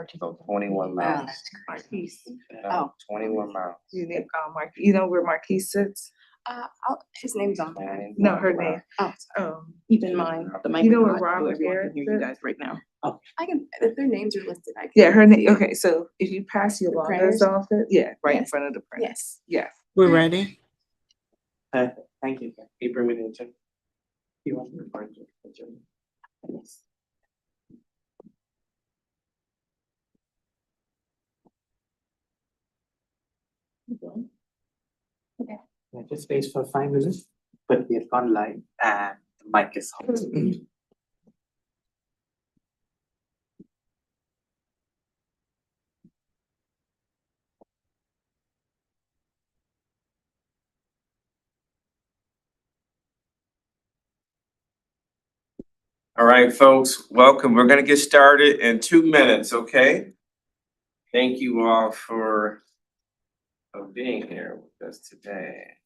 So 21 miles. Marquise. No, 21 miles. You need to call Marquise. You know where Marquise sits? His name's on there. No, her name. Oh, Keep in mind, the mic is hot, so Robert everyone can hear you guys right now. I can, if their names are listed, I can. Yeah, her name. Okay, so if you pass your The Yolanda's printers? office, yeah, right in Yes. front of the printer. Yes. Yeah. We're ready. Thank you. Can you bring me the agenda? You want me to find the agenda? Yes. Yeah, just wait for 5 minutes, but we have gone live and the mic is on. All right, folks, welcome. We're gonna get started in 2 minutes, okay? Thank you all for being here with us today.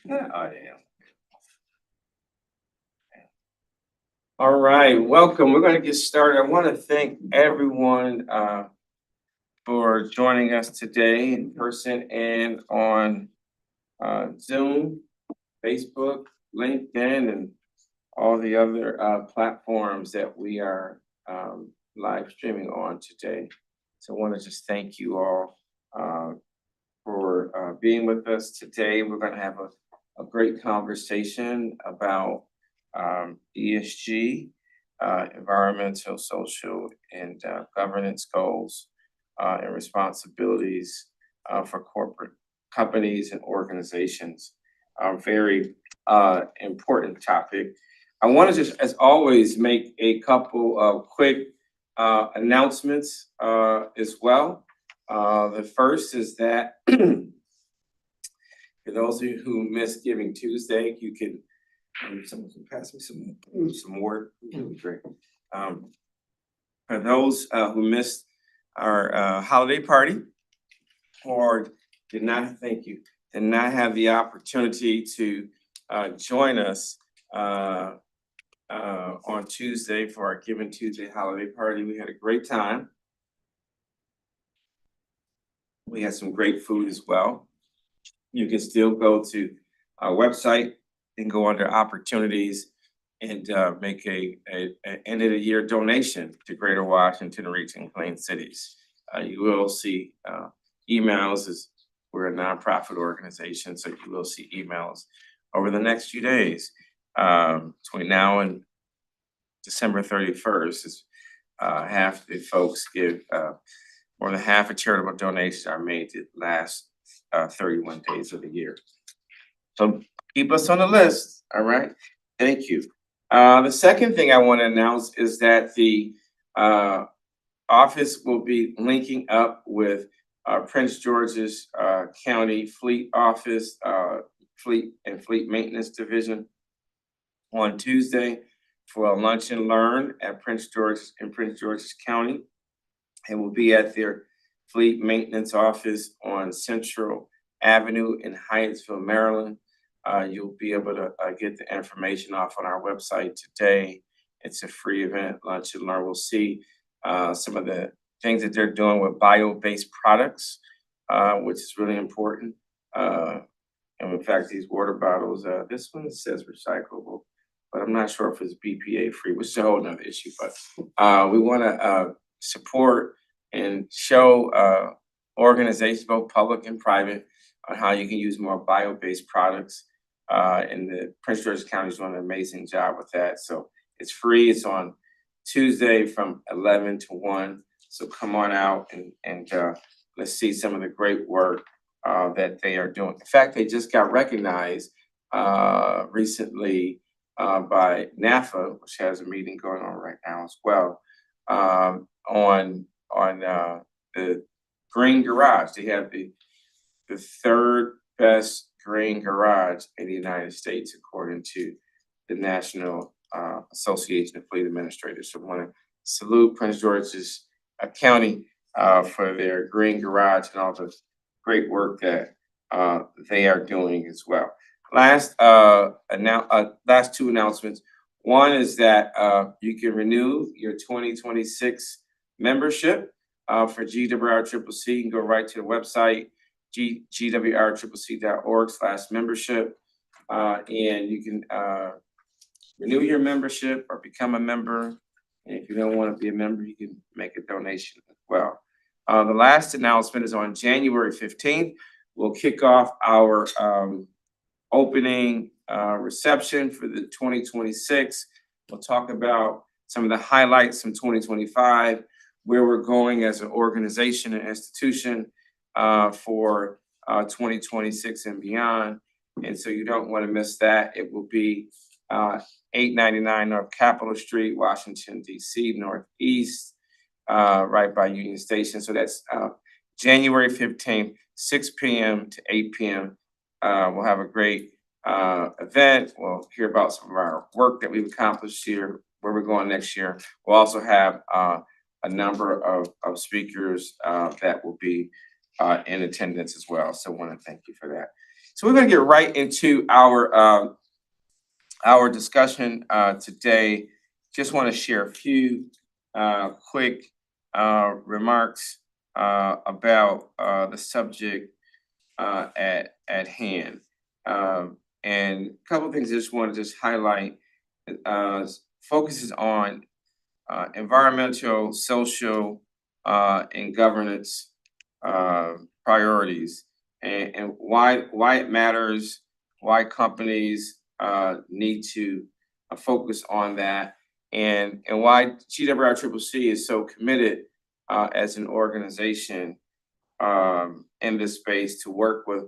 Yeah, I am. All right, welcome. We're going to get started. I want to thank everyone for joining us today in person and on Zoom, Facebook, LinkedIn, and all the other platforms that we are live streaming on today. So I want to just thank you all for being with us today. We're going to have a great conversation about ESG, environmental, social, and governance goals and responsibilities for corporate companies and organizations. Very important topic. I want to just, as always, make a couple of quick announcements as well. The first is that for those of you who missed Giving Tuesday, you can, someone can pass me some water. Great. For those who missed our holiday party or did not, thank you, did not have the opportunity to join us on Tuesday for our Giving Tuesday holiday party. We had a great time. We had some great food as well. You can still go to our website and go under opportunities and make a end of the year donation to Greater Washington Region Plain Cities. You will see emails, as we're a nonprofit organization, so you will see emails over the next few days. Between now and December 31st, is half the folks give, more than half of charitable donations are made the last 31 days of the year. So keep us on the list, all right? Thank you. The second thing I want to announce is that the office will be linking up with Prince George's County Fleet Office, Fleet Maintenance Division on Tuesday for a lunch and learn at Prince George's County. It will be at their Fleet Maintenance Office on Central Avenue in Hyattsville, Maryland. You'll be able to get the information off on our website today. It's a free event, lunch and learn. We'll see some of the things that they're doing with bio-based products, which is really important. And in fact, these water bottles, this one says recyclable, but I'm not sure if it's BPA free, which is a whole nother issue. But we want to support and show organizations, both public and private, on how you can use more bio-based products. And the Prince George's County is doing an amazing job with that. So it's free. It's on Tuesday from 11 to 1. So come on out and let's see some of the great work that they are doing. In fact, they just got recognized recently by NAFA, which has a meeting going on right now as well, on the green garage. They have the third best green garage in the United States, according to the National Association of Fleet Administrators. So I want to salute Prince George's County for their green garage and all the great work that they are doing as well. Last two announcements. One is that you can renew your 2026 membership for GWRCCC. You can go right to the website, gwrccc.org/membership, and you can renew your membership or become a member. And if you don't want to be a member, you can make a donation as well. The last announcement is on January 15th. We'll kick off our opening reception for the 2026. We'll talk about some of the highlights from 2025, where we're going as an organization and institution for 2026 and beyond. And so you don't want to miss that. It will be 899 North Capitol Street, Washington, D.C., Northeast, right by Union Station. So that's January 15th, 6 p.m. to 8 p.m. We'll have a great event. We'll hear about some of our work that we've accomplished here, where we're going next year. We'll also have a number of speakers that will be in attendance as well. So I want to thank you for that. So we're going to get right into our discussion today. Just want to share a few quick remarks about the subject at hand. And a couple of things I just want to highlight focuses on environmental, social, and governance priorities, and why it matters, why companies need to focus on that, and why GWRCCC is so committed as an organization in this space to work with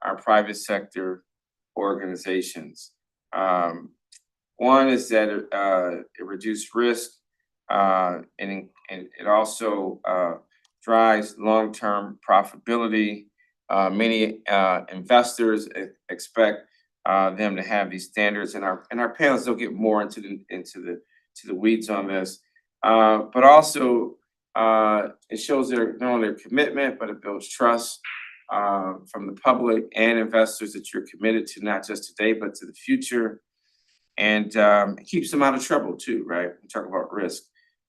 our private sector organizations. One is that it reduces risk, and it also drives long-term profitability. Many investors expect them to have these standards, and our panelists will get more into the weeds on this. But also, it shows not only their commitment, but it builds trust from the public and investors that you're committed to not just today, but to the future. And it keeps them out of trouble too, right? We talk about risk.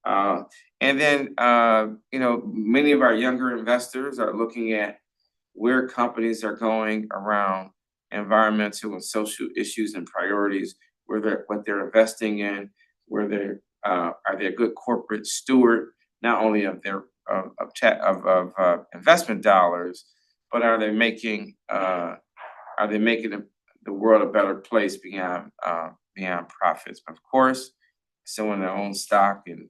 And then, many of our younger investors are looking at where companies are going around environmental and social issues and priorities, what they're investing in, are they a good corporate steward, not only of their investment dollars, but are they making the world a better place beyond profits? Of course, someone that owns stock and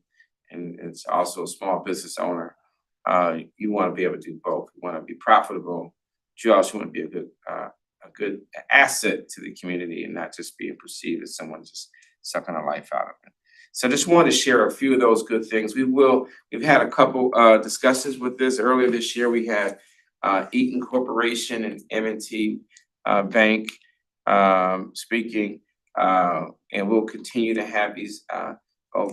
it's also a small business owner, you want to be able to do both. You want to be profitable, but you also want to be a good asset to the community and not just being perceived as someone just sucking the life out of it. So I just wanted to share a few of those good things. We've had a couple discussions with this. Earlier this year, we had Eaton Corporation and M&T Bank speaking, and we'll continue to have these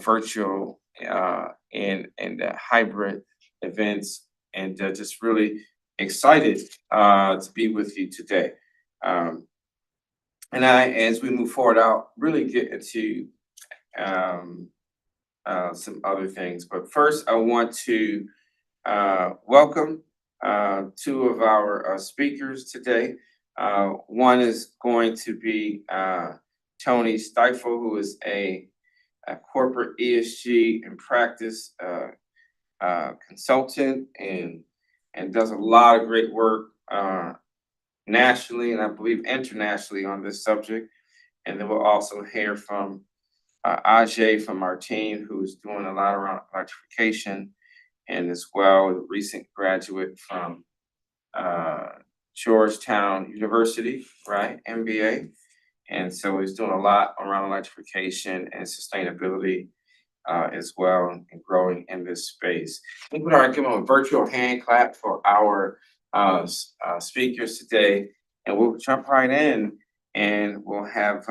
virtual and hybrid events, and just really excited to be with you today. And as we move forward, I'll really get into some other things. But first, I want to welcome two of our speakers today. One is going to be Tony Stifel, who is a corporate ESG and practice consultant and and does a lot of great work nationally and I believe internationally on this subject. And then we'll also hear from Ajay from our team, who's doing a lot around electrification, and as well, a recent graduate from Georgetown University, right, MBA. And so he's doing a lot around electrification and sustainability as well, and growing in this space. I think we're gonna give them a virtual hand clap for our speakers today, and we'll jump right in, and we'll have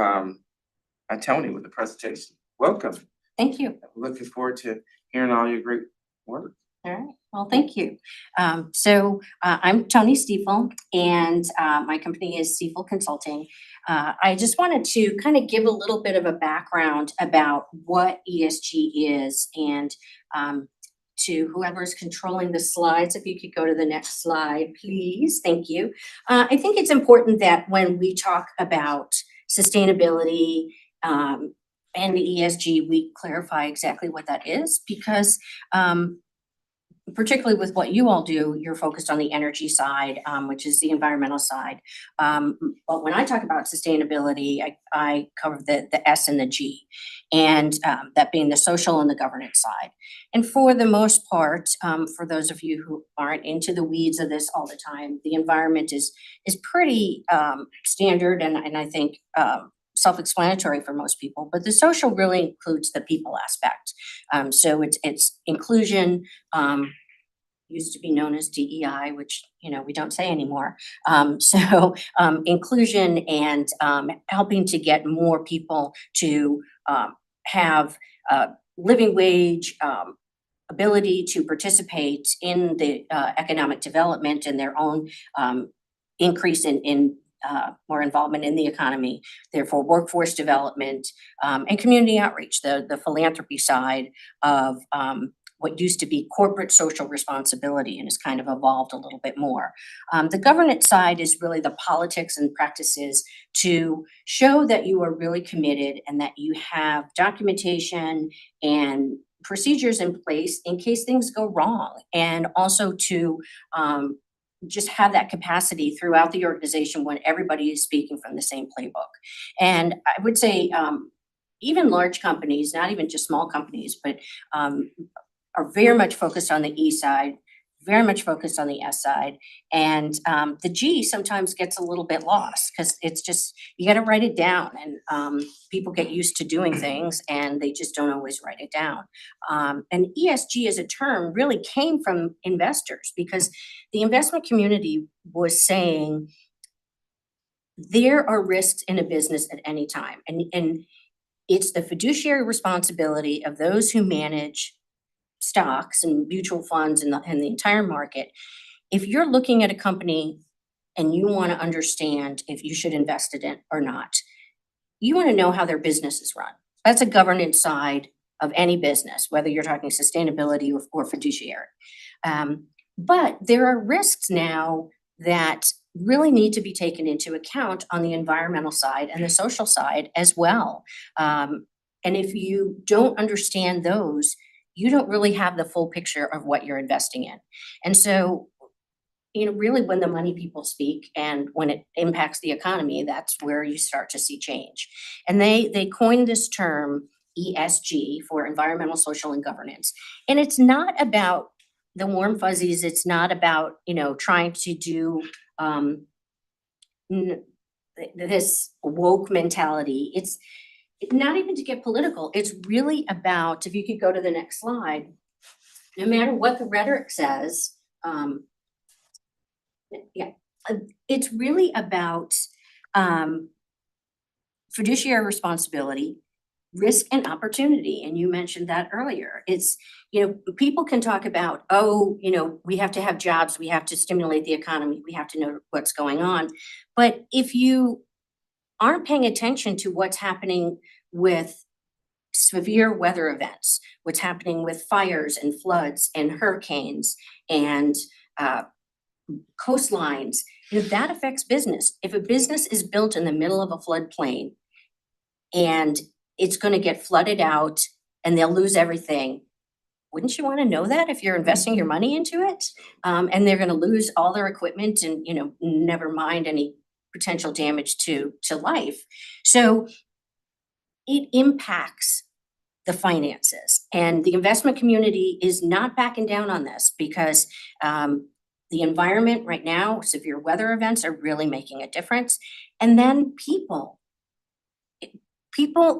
Tony with the presentation. Welcome. Thank you. I'm looking forward to hearing all your great work. All right. Well, thank you. I'm Tony Stiefel, and my company is Stiefel Consulting. I just wanted to kind of give a little bit of a background about what ESG is, and to whoever's controlling the slides, if you could go to the next slide, please. Thank you. I think it's important that when we talk about sustainability and the ESG, we clarify exactly what that is, because particularly with what you all do, you're focused on the energy side, which is the environmental side. But when I talk about sustainability, I cover the S and the G, and that being the social and the governance side. And for the most part, for those of you who aren't into the weeds of this all the time, the environment is pretty standard, and I think self-explanatory for most people, but the social really includes the people aspect. So it's inclusion, used to be known as DEI, which, we don't say anymore. Inclusion and helping to get more people to have living wage, ability to participate in the economic development and their own increase in more involvement in the economy, therefore workforce development, and community outreach, the philanthropy side of what used to be corporate social responsibility and has kind of evolved a little bit more. The governance side is really the politics and practices to show that you are really committed and that you have documentation and procedures in place in case things go wrong, and also to just have that capacity throughout the organization when everybody is speaking from the same playbook. And I would say even large companies, not even just small companies, but are very much focused on the E side, very much focused on the S side. And the G sometimes gets a little bit lost because it's just, you got to write it down, and people get used to doing things and they just don't always write it down. And ESG as a term really came from investors, because the investment community was saying there are risks in a business at any time. And it's the fiduciary responsibility of those who manage stocks and mutual funds and the entire market. If you're looking at a company and you want to understand if you should invest in it or not, you want to know how their business is run. That's a governance side of any business, whether you're talking sustainability or fiduciary. But there are risks now that really need to be taken into account on the environmental side and the social side as well. And if you don't understand those, you don't really have the full picture of what you're investing in. And so, really when the money people speak and when it impacts the economy, that's where you start to see change. And they coined this term ESG, for environmental, social, and governance. And it's not about the warm fuzzies. It's not about, trying to do this woke mentality. It's not even to get political. It's really about, if you could go to the next slide, no matter what the rhetoric says, it's really about fiduciary responsibility, risk, and opportunity. And you mentioned that earlier. It's, people can talk about, we have to have jobs, we have to stimulate the economy, we have to know what's going on. But if you aren't paying attention to what's happening with severe weather events, what's happening with fires and floods and hurricanes and coastlines, that affects business. If a business is built in the middle of a floodplain and it's going to get flooded out and they'll lose everything, wouldn't you want to know that if you're investing your money into it? And they're going to lose all their equipment and, never mind any potential damage to life. So it impacts the finances, and the investment community is not backing down on this because the environment right now, severe weather events are really making a difference. And then people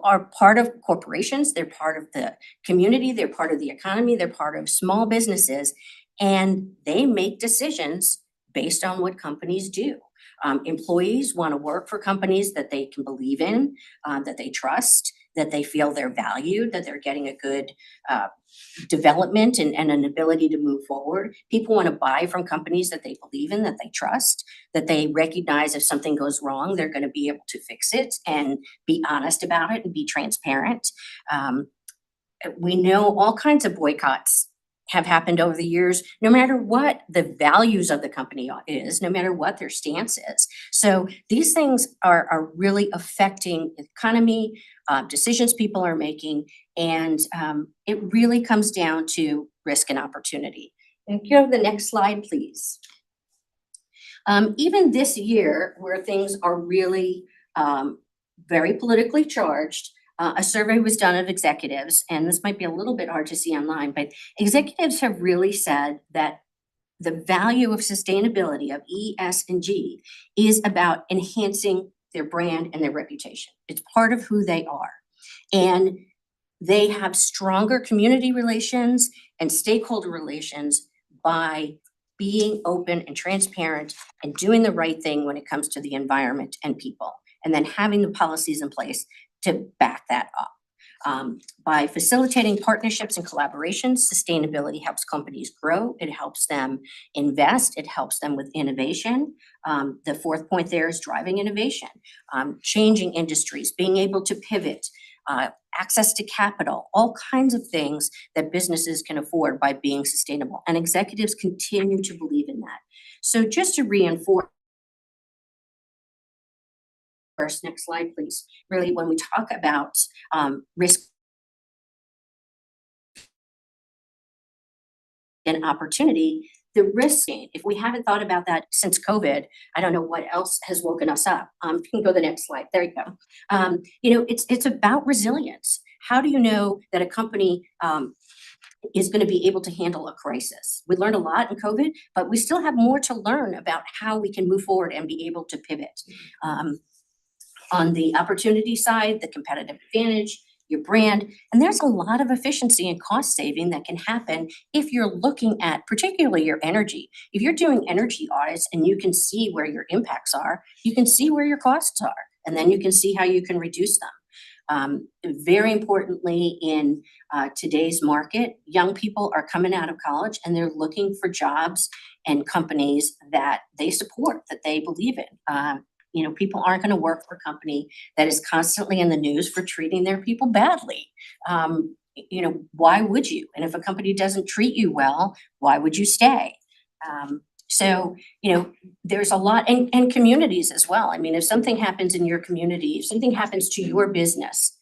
are part of corporations, they're part of the community, they're part of the economy, they're part of small businesses, and they make decisions based on what companies do. Employees want to work for companies that they can believe in, that they trust, that they feel they're valued, that they're getting a good development and an ability to move forward. People want to buy from companies that they believe in, that they trust, that they recognize if something goes wrong, they're going to be able to fix it and be honest about it and be transparent. We know all kinds of boycotts have happened over the years, no matter what the values of the company is, no matter what their stance is. So these things are really affecting the economy, decisions people are making, and it really comes down to risk and opportunity. And go to the next slide, please. Even this year, where things are really very politically charged, a survey was done of executives, and this might be a little bit hard to see online, but executives have really said that the value of sustainability, of ESG, is about enhancing their brand and their reputation. It's part of who they are. And they have stronger community relations and stakeholder relations by being open and transparent and doing the right thing when it comes to the environment and people, and then having the policies in place to back that up. By facilitating partnerships and collaborations, sustainability helps companies grow, it helps them invest, it helps them with innovation. The fourth point there is driving innovation, changing industries, being able to pivot, access to capital, all kinds of things that businesses can afford by being sustainable. And executives continue to believe in that. So just to reinforce, next slide, please. Really, when we talk about risk and opportunity, the risk, if we haven't thought about that since COVID, I don't know what else has woken us up. You can go to the next slide. There you go. It's about resilience. How do you know that a company is going to be able to handle a crisis? We learned a lot in COVID, but we still have more to learn about how we can move forward and be able to pivot. On the opportunity side, the competitive advantage, your brand, and there's a lot of efficiency and cost saving that can happen if you're looking at particularly your energy. If you're doing energy audits and you can see where your impacts are, you can see where your costs are, and then you can see how you can reduce them. Very importantly, in today's market, young people are coming out of college and they're looking for jobs and companies that they support, that they believe in. People aren't going to work for a company that is constantly in the news for treating their people badly. Why would you? And if a company doesn't treat you well, why would you stay? So there's a lot, and communities as well. I mean, if something happens in your community, if something happens to your business,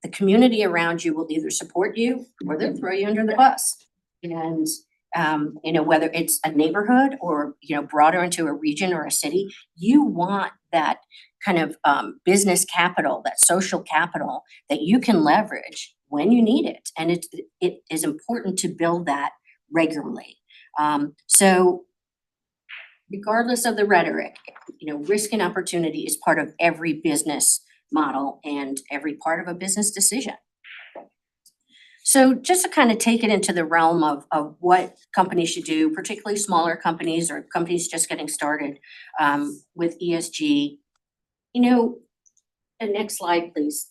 the community around you will either support you or they'll throw you under the bus. And whether it's a neighborhood or, broader into a region or a city, you want that kind of business capital, that social capital that you can leverage when you need it. And it is important to build that regularly. So regardless of the rhetoric, risk and opportunity is part of every business model and every part of a business decision. So just to kind of take it into the realm of what companies should do, particularly smaller companies or companies just getting started with ESG, the next slide, please.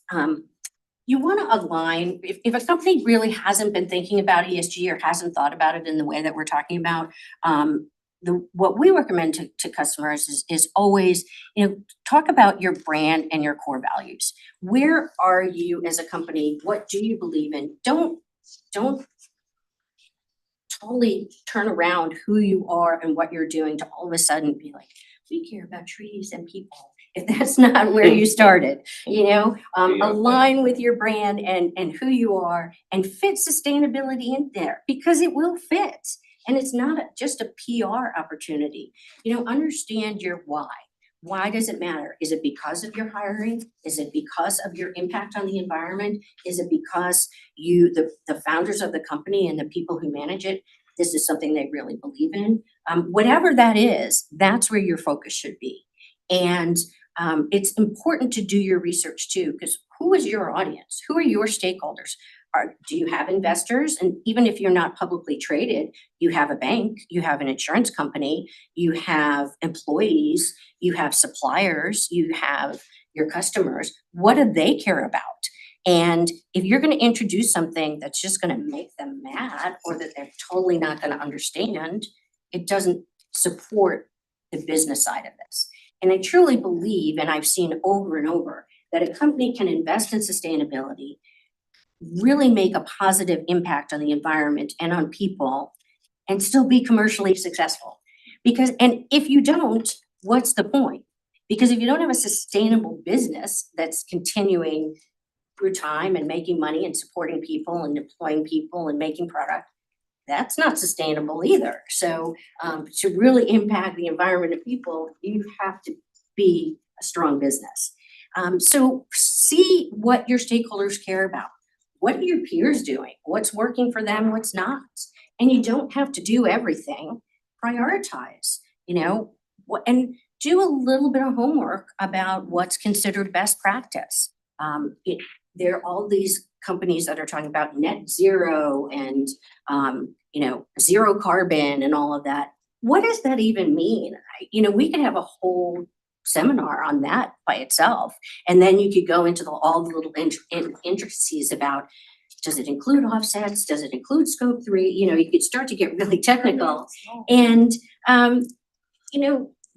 You want to align, if a company really hasn't been thinking about ESG or hasn't thought about it in the way that we're talking about, what we recommend to customers is always, talk about your brand and your core values. Where are you as a company? What do you believe in? Don't totally turn around who you are and what you're doing to all of a sudden be like, we care about trees and people if that's not where you started, Yeah. align with your brand and who you are and fit sustainability in there because it will fit. And it's not just a PR opportunity. Understand your why. Why does it matter? Is it because of your hiring? Is it because of your impact on the environment? Is it because the founders of the company and the people who manage it, this is something they really believe in? Whatever that is, that's where your focus should be. And it's important to do your research too, because who is your audience? Who are your stakeholders? Do you have investors? And even if you're not publicly traded, you have a bank, you have an insurance company, you have employees, you have suppliers, you have your customers. What do they care about? And if you're going to introduce something that's just going to make them mad or that they're totally not going to understand, it doesn't support the business side of this. And I truly believe, and I've seen over and over, that a company can invest in sustainability, really make a positive impact on the environment and on people, and still be commercially successful. And if you don't, what's the point? Because if you don't have a sustainable business that's continuing through time and making money and supporting people and employing people and making product, that's not sustainable either. So to really impact the environment and people, you have to be a strong business. So see what your stakeholders care about. What are your peers doing? What's working for them? What's not? And you don't have to do everything. Prioritize, and do a little bit of homework about what's considered best practice. There are all these companies that are talking about net zero and zero carbon and all of that. What does that even mean? We could have a whole seminar on that by itself, and then you could go into all the little intricacies about, does it include offsets? Does it include scope 3? You could start to get really technical. And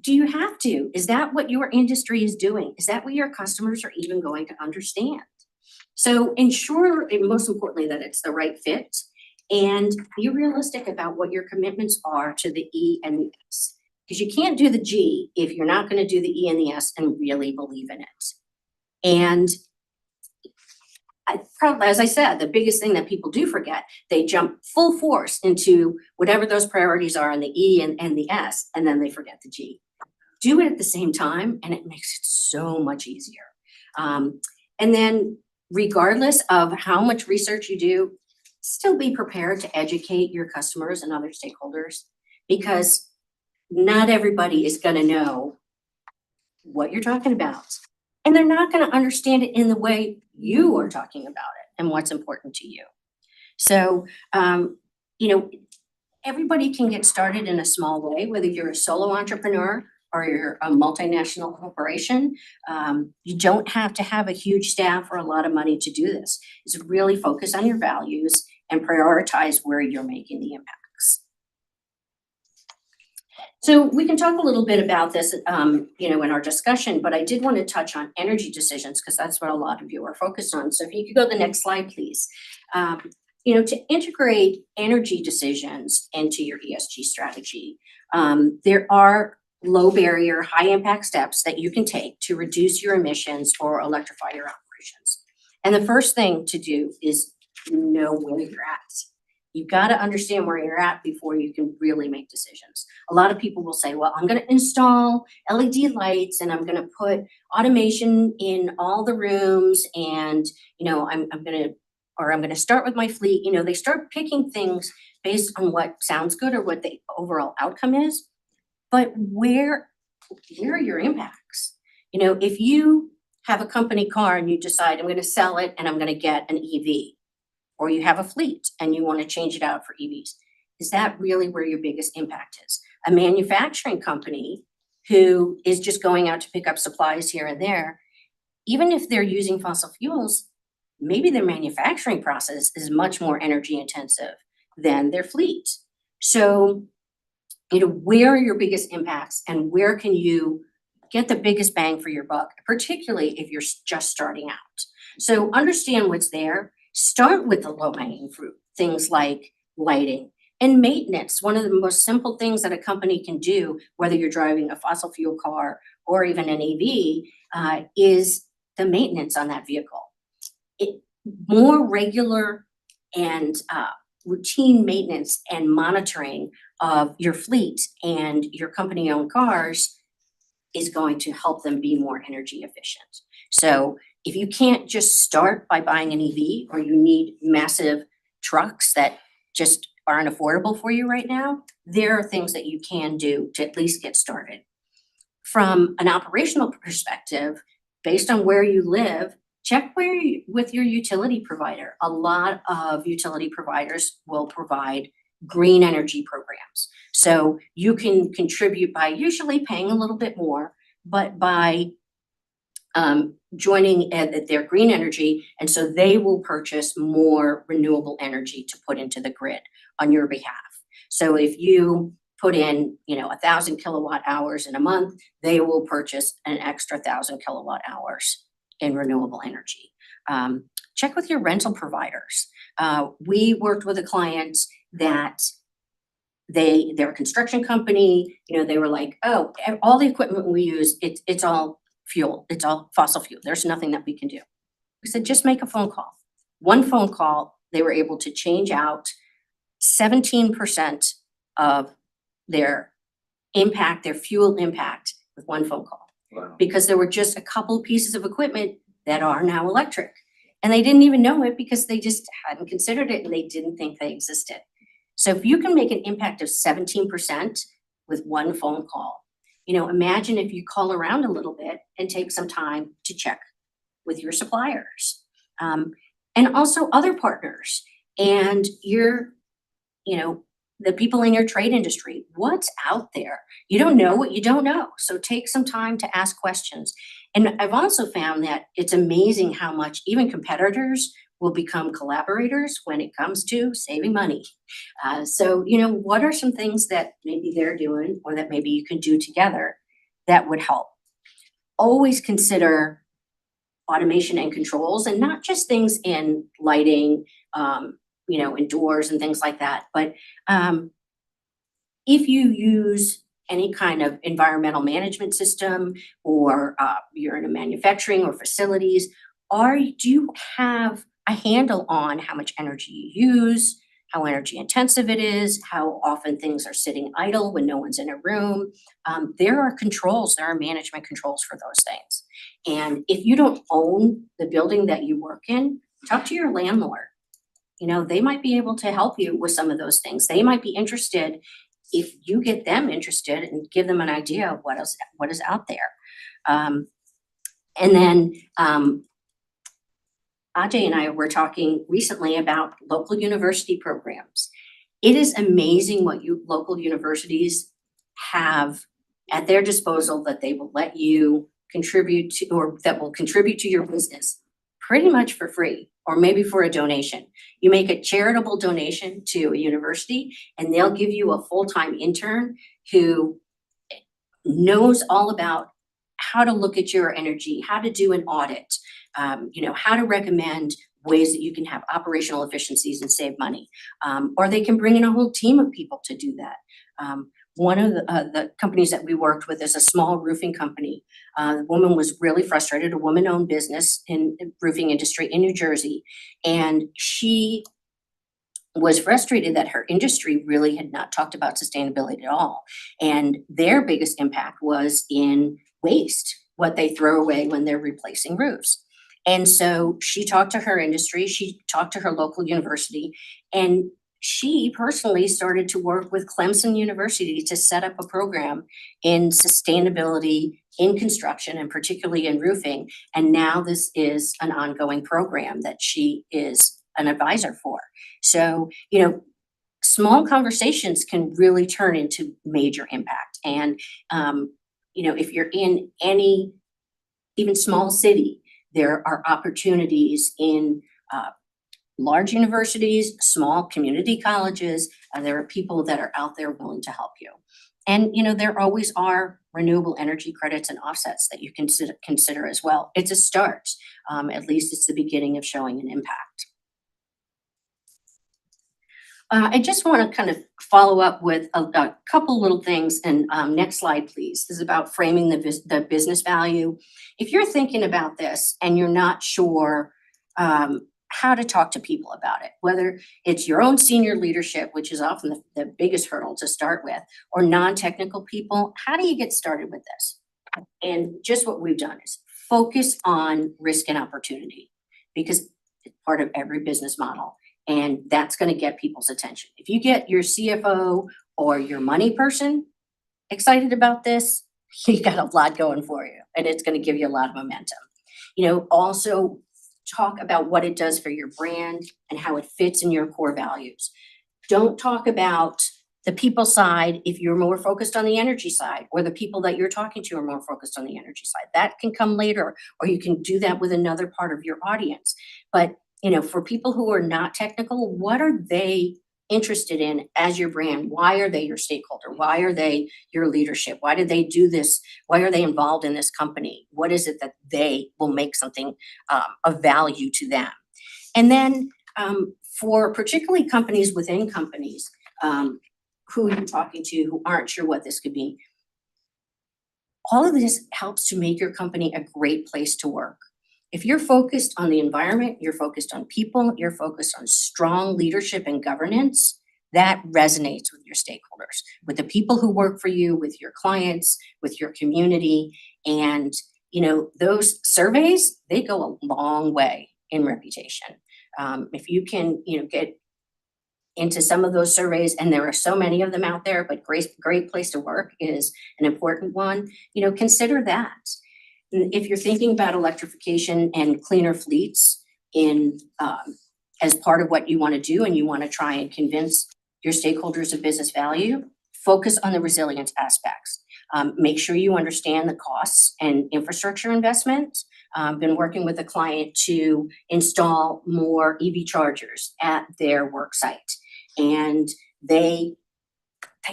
do you have to? Is that what your industry is doing? Is that what your customers are even going to understand? So ensure, and most importantly, that it's the right fit, and be realistic about what your commitments are to the E and the S. Because you can't do the G if you're not going to do the E and the S and really believe in it. And as I said, the biggest thing that people do forget, they jump full force into whatever those priorities are in the E and the S, and then they forget the G. Do it at the same time, and it makes it so much easier. And then regardless of how much research you do, still be prepared to educate your customers and other stakeholders, because not everybody is going to know what you're talking about. And they're not going to understand it in the way you are talking about it and what's important to you. So, everybody can get started in a small way, whether you're a solo entrepreneur or you're a multinational corporation. You don't have to have a huge staff or a lot of money to do this. It's really focus on your values and prioritize where you're making the impacts. So we can talk a little bit about this, in our discussion, but I did want to touch on energy decisions because that's what a lot of you are focused on. So if you could go to the next slide, please. To integrate energy decisions into your ESG strategy, there are low barrier, high impact steps that you can take to reduce your emissions or electrify your operations. And the first thing to do is know where you're at. You've got to understand where you're at before you can really make decisions. A lot of people will say, well, I'm going to install LED lights and I'm going to put automation in all the rooms, and I'm going to start with my fleet. They start picking things based on what sounds good or what the overall outcome is. But where are your impacts? If you have a company car and you decide I'm going to sell it and I'm going to get an EV, or you have a fleet and you want to change it out for EVs, is that really where your biggest impact is? A manufacturing company who is just going out to pick up supplies here and there, even if they're using fossil fuels, maybe their manufacturing process is much more energy intensive than their fleet. So, where are your biggest impacts and where can you get the biggest bang for your buck, particularly if you're just starting out? So understand what's there. Start with the low-hanging fruit, things like lighting. And maintenance, one of the most simple things that a company can do, whether you're driving a fossil fuel car or even an EV, is the maintenance on that vehicle. More regular and routine maintenance and monitoring of your fleet and your company-owned cars is going to help them be more energy efficient. So if you can't just start by buying an EV, or you need massive trucks that just aren't affordable for you right now, there are things that you can do to at least get started. From an operational perspective, based on where you live, check with your utility provider. A lot of utility providers will provide green energy programs. So you can contribute by usually paying a little bit more, but by joining their green energy, and so they will purchase more renewable energy to put into the grid on your behalf. So if you put in, 1,000 kilowatt hours in a month, they will purchase an extra 1,000 kilowatt hours in renewable energy. Check with your rental providers. We worked with a client that they're a construction company, they were like, oh, all the equipment we use, it's all fuel, it's all fossil fuel. There's nothing that we can do. We said, just make a phone call. One phone call, they were able to change out 17% of their impact, their fuel impact, with one phone call. Wow. Because there were just a couple pieces of equipment that are now electric. And they didn't even know it because they just hadn't considered it and they didn't think they existed. So if you can make an impact of 17% with one phone call, imagine if you call around a little bit and take some time to check with your suppliers, and also other partners and the people in your trade industry. What's out there? You don't know what you don't know. So take some time to ask questions. And I've also found that it's amazing how much even competitors will become collaborators when it comes to saving money. So what are some things that maybe they're doing or that maybe you can do together that would help? Always consider automation and controls, and not just things in lighting, in doors and things like that. But if you use any kind of environmental management system, or you're in a manufacturing or facilities, do you have a handle on how much energy you use, how energy intensive it is, how often things are sitting idle when no one's in a room? There are management controls for those things. And if you don't own the building that you work in, talk to your landlord. They might be able to help you with some of those things. They might be interested if you get them interested and give them an idea of what is out there. And then Ajay and I were talking recently about local university programs. It is amazing what local universities have at their disposal that they will let you contribute to, or that will contribute to your business pretty much for free, or maybe for a donation. You make a charitable donation to a university and they'll give you a full-time intern who knows all about how to look at your energy, how to do an audit, how to recommend ways that you can have operational efficiencies and save money. Or they can bring in a whole team of people to do that. One of the companies that we worked with is a small roofing company. The woman was really frustrated, a woman-owned business in the roofing industry in New Jersey. And she was frustrated that her industry really had not talked about sustainability at all. And their biggest impact was in waste, what they throw away when they're replacing roofs. And so she talked to her industry, she talked to her local university, and she personally started to work with Clemson University to set up a program in sustainability in construction, and particularly in roofing. And now this is an ongoing program that she is an advisor for. So, small conversations can really turn into major impact. And, if you're in any, even small city, there are opportunities in large universities, small community colleges. There are people that are out there willing to help you. And, there always are renewable energy credits and offsets that you can consider as well. It's a start. At least it's the beginning of showing an impact. I just want to kind of follow up with a couple little things, and next slide, please. This is about framing the business value. If you're thinking about this and you're not sure how to talk to people about it, whether it's your own senior leadership, which is often the biggest hurdle to start with, or non-technical people, how do you get started with this? And just what we've done is focus on risk and opportunity, because it's part of every business model. And that's going to get people's attention. If you get your CFO or your money person excited about this, you got a lot going for you, and it's going to give you a lot of momentum. Also talk about what it does for your brand and how it fits in your core values. Don't talk about the people side if you're more focused on the energy side, or the people that you're talking to are more focused on the energy side. That can come later, or you can do that with another part of your audience. But for people who are not technical, what are they interested in as your brand? Why are they your stakeholder? Why are they your leadership? Why did they do this? Why are they involved in this company? What is it that they will make something of value to them? And then for particularly companies within companies, who you're talking to who aren't sure what this could be, all of this helps to make your company a great place to work. If you're focused on the environment, you're focused on people, you're focused on strong leadership and governance, that resonates with your stakeholders, with the people who work for you, with your clients, with your community. And, those surveys, they go a long way in reputation. If you can, get into some of those surveys, and there are so many of them out there, but great place to work is an important one, consider that. If you're thinking about electrification and cleaner fleets as part of what you want to do, and you want to try and convince your stakeholders of business value, focus on the resilience aspects. Make sure you understand the costs and infrastructure investment. Been working with a client to install more EV chargers at their work site, and they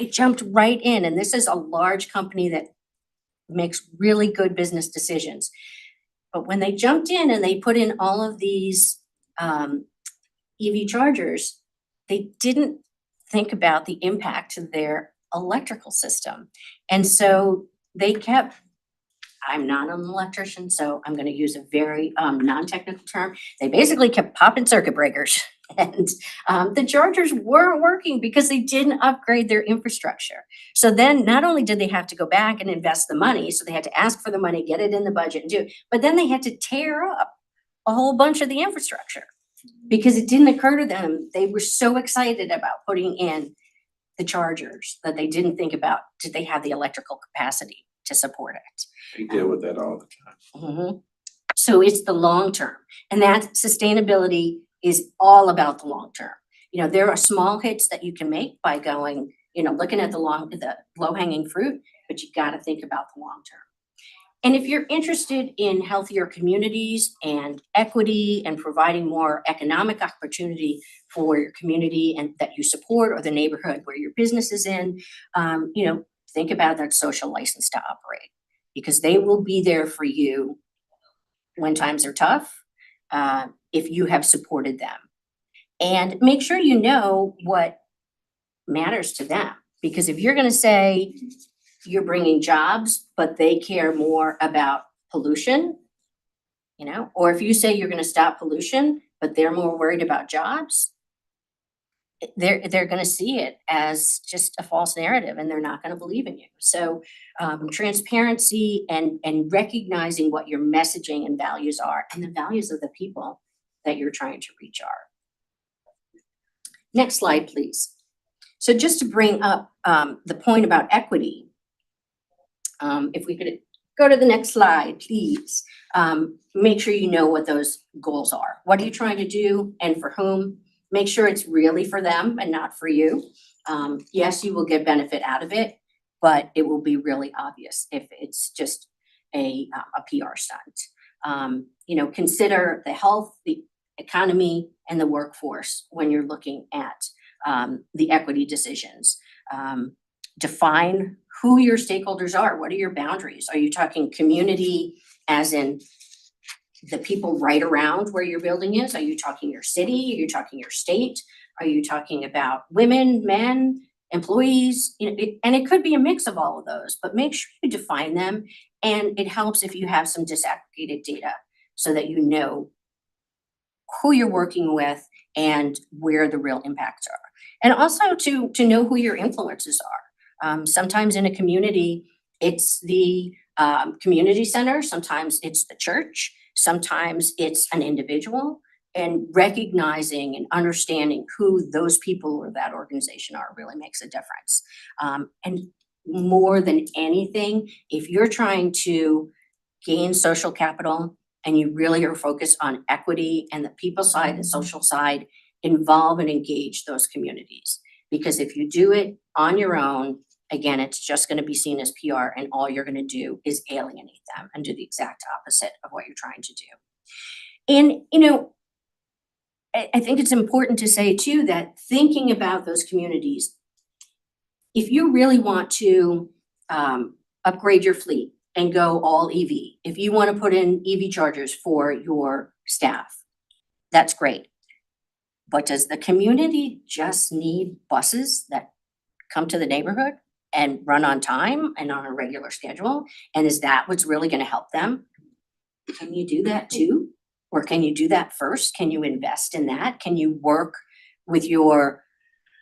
jumped right in. And this is a large company that makes really good business decisions. But when they jumped in and they put in all of these EV chargers, they didn't think about the impact to their electrical system. And so they kept, I'm not an electrician, so I'm going to use a very non-technical term. They basically kept popping circuit breakers. And the chargers weren't working because they didn't upgrade their infrastructure. So then not only did they have to go back and invest the money, so they had to ask for the money, get it in the budget and do it, but then they had to tear up a whole bunch of the infrastructure because it didn't occur to them. They were so excited about putting in the chargers that they didn't think about, did they have the electrical capacity to support it? They deal with that all the time. Mm-hmm. So it's the long term, and that sustainability is all about the long term. There are small hits that you can make by going, looking at the low hanging fruit, but you got to think about the long term. And if you're interested in healthier communities and equity and providing more economic opportunity for your community and that you support, or the neighborhood where your business is in, think about that social license to operate, because they will be there for you when times are tough, if you have supported them. And make sure you know what matters to them, because if you're going to say you're bringing jobs, but they care more about pollution, or if you say you're going to stop pollution, but they're more worried about jobs, they're going to see it as just a false narrative, and they're not going to believe in you. So transparency and recognizing what your messaging and values are, and the values of the people that you're trying to reach are. Next slide, please. So just to bring up the point about equity, if we could go to the next slide, please. Make sure you know what those goals are. What are you trying to do, and for whom? Make sure it's really for them and not for you. Yes, you will get benefit out of it, but it will be really obvious if it's just a PR stunt. Consider the health, the economy, and the workforce when you're looking at the equity decisions. Define who your stakeholders are. What are your boundaries? Are you talking community as in the people right around where your building is? Are you talking your city? Are you talking your state? Are you talking about women, men, employees? You know, and it could be a mix of all of those, but make sure you define them. And it helps if you have some disaggregated data so that you know who you're working with and where the real impacts are. And also to know who your influences are. Sometimes in a community, it's the community center, sometimes it's the church, sometimes it's an individual, and recognizing and understanding who those people or that organization are really makes a difference. And more than anything, if you're trying to gain social capital and you really are focused on equity and the people side, the social side, involve and engage those communities. Because if you do it on your own, again, it's just going to be seen as PR, and all you're going to do is alienate them and do the exact opposite of what you're trying to do. And, you know, I think it's important to say too that thinking about those communities, if you really want to upgrade your fleet and go all EV, if you want to put in EV chargers for your staff, that's great. But does the community just need buses that come to the neighborhood and run on time and on a regular schedule? And is that what's really going to help them? Can you do that too? Or can you do that first? Can you invest in that? Can you work with your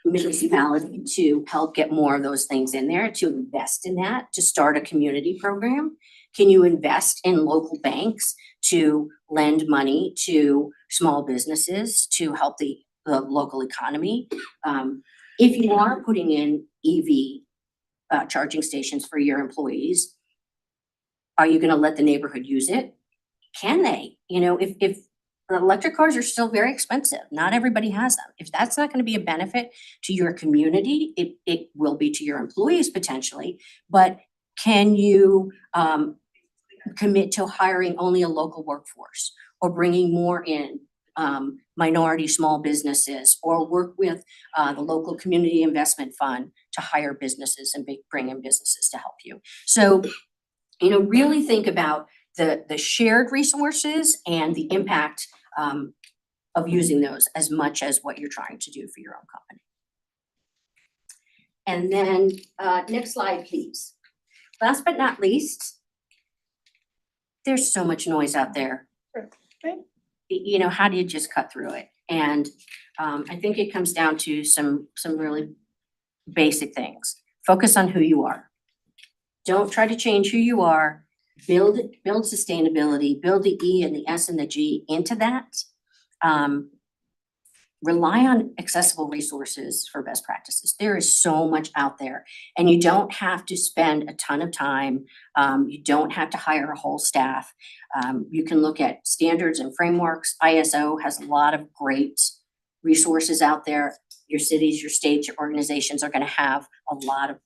municipality to help get more of those things in there, to invest in that, to start a community program? Can you invest in local banks to lend money to small businesses to help the local economy? If you are putting in EV charging stations for your employees, are you going to let the neighborhood use it? Can they? You know, if the electric cars are still very expensive, not everybody has them. If that's not going to be a benefit to your community, it will be to your employees potentially. But can you commit to hiring only a local workforce, or bringing more in minority small businesses, or work with the local community investment fund to hire businesses and bring in businesses to help you? So, you know, really think about the shared resources and the impact of using those as much as what you're trying to do for your own company. And then next slide, please. Last but not least, there's so much noise out there. Okay. You know, how do you just cut through it? And I think it comes down to some really basic things. Focus on who you are. Don't try to change who you are. Build sustainability, build the E and the S and the G into that. Rely on accessible resources for best practices. There is so much out there, and you don't have to spend a ton of time. You don't have to hire a whole staff. You can look at standards and frameworks. ISO has a lot of great resources out there. Your cities, your states, your organizations are going to have a lot of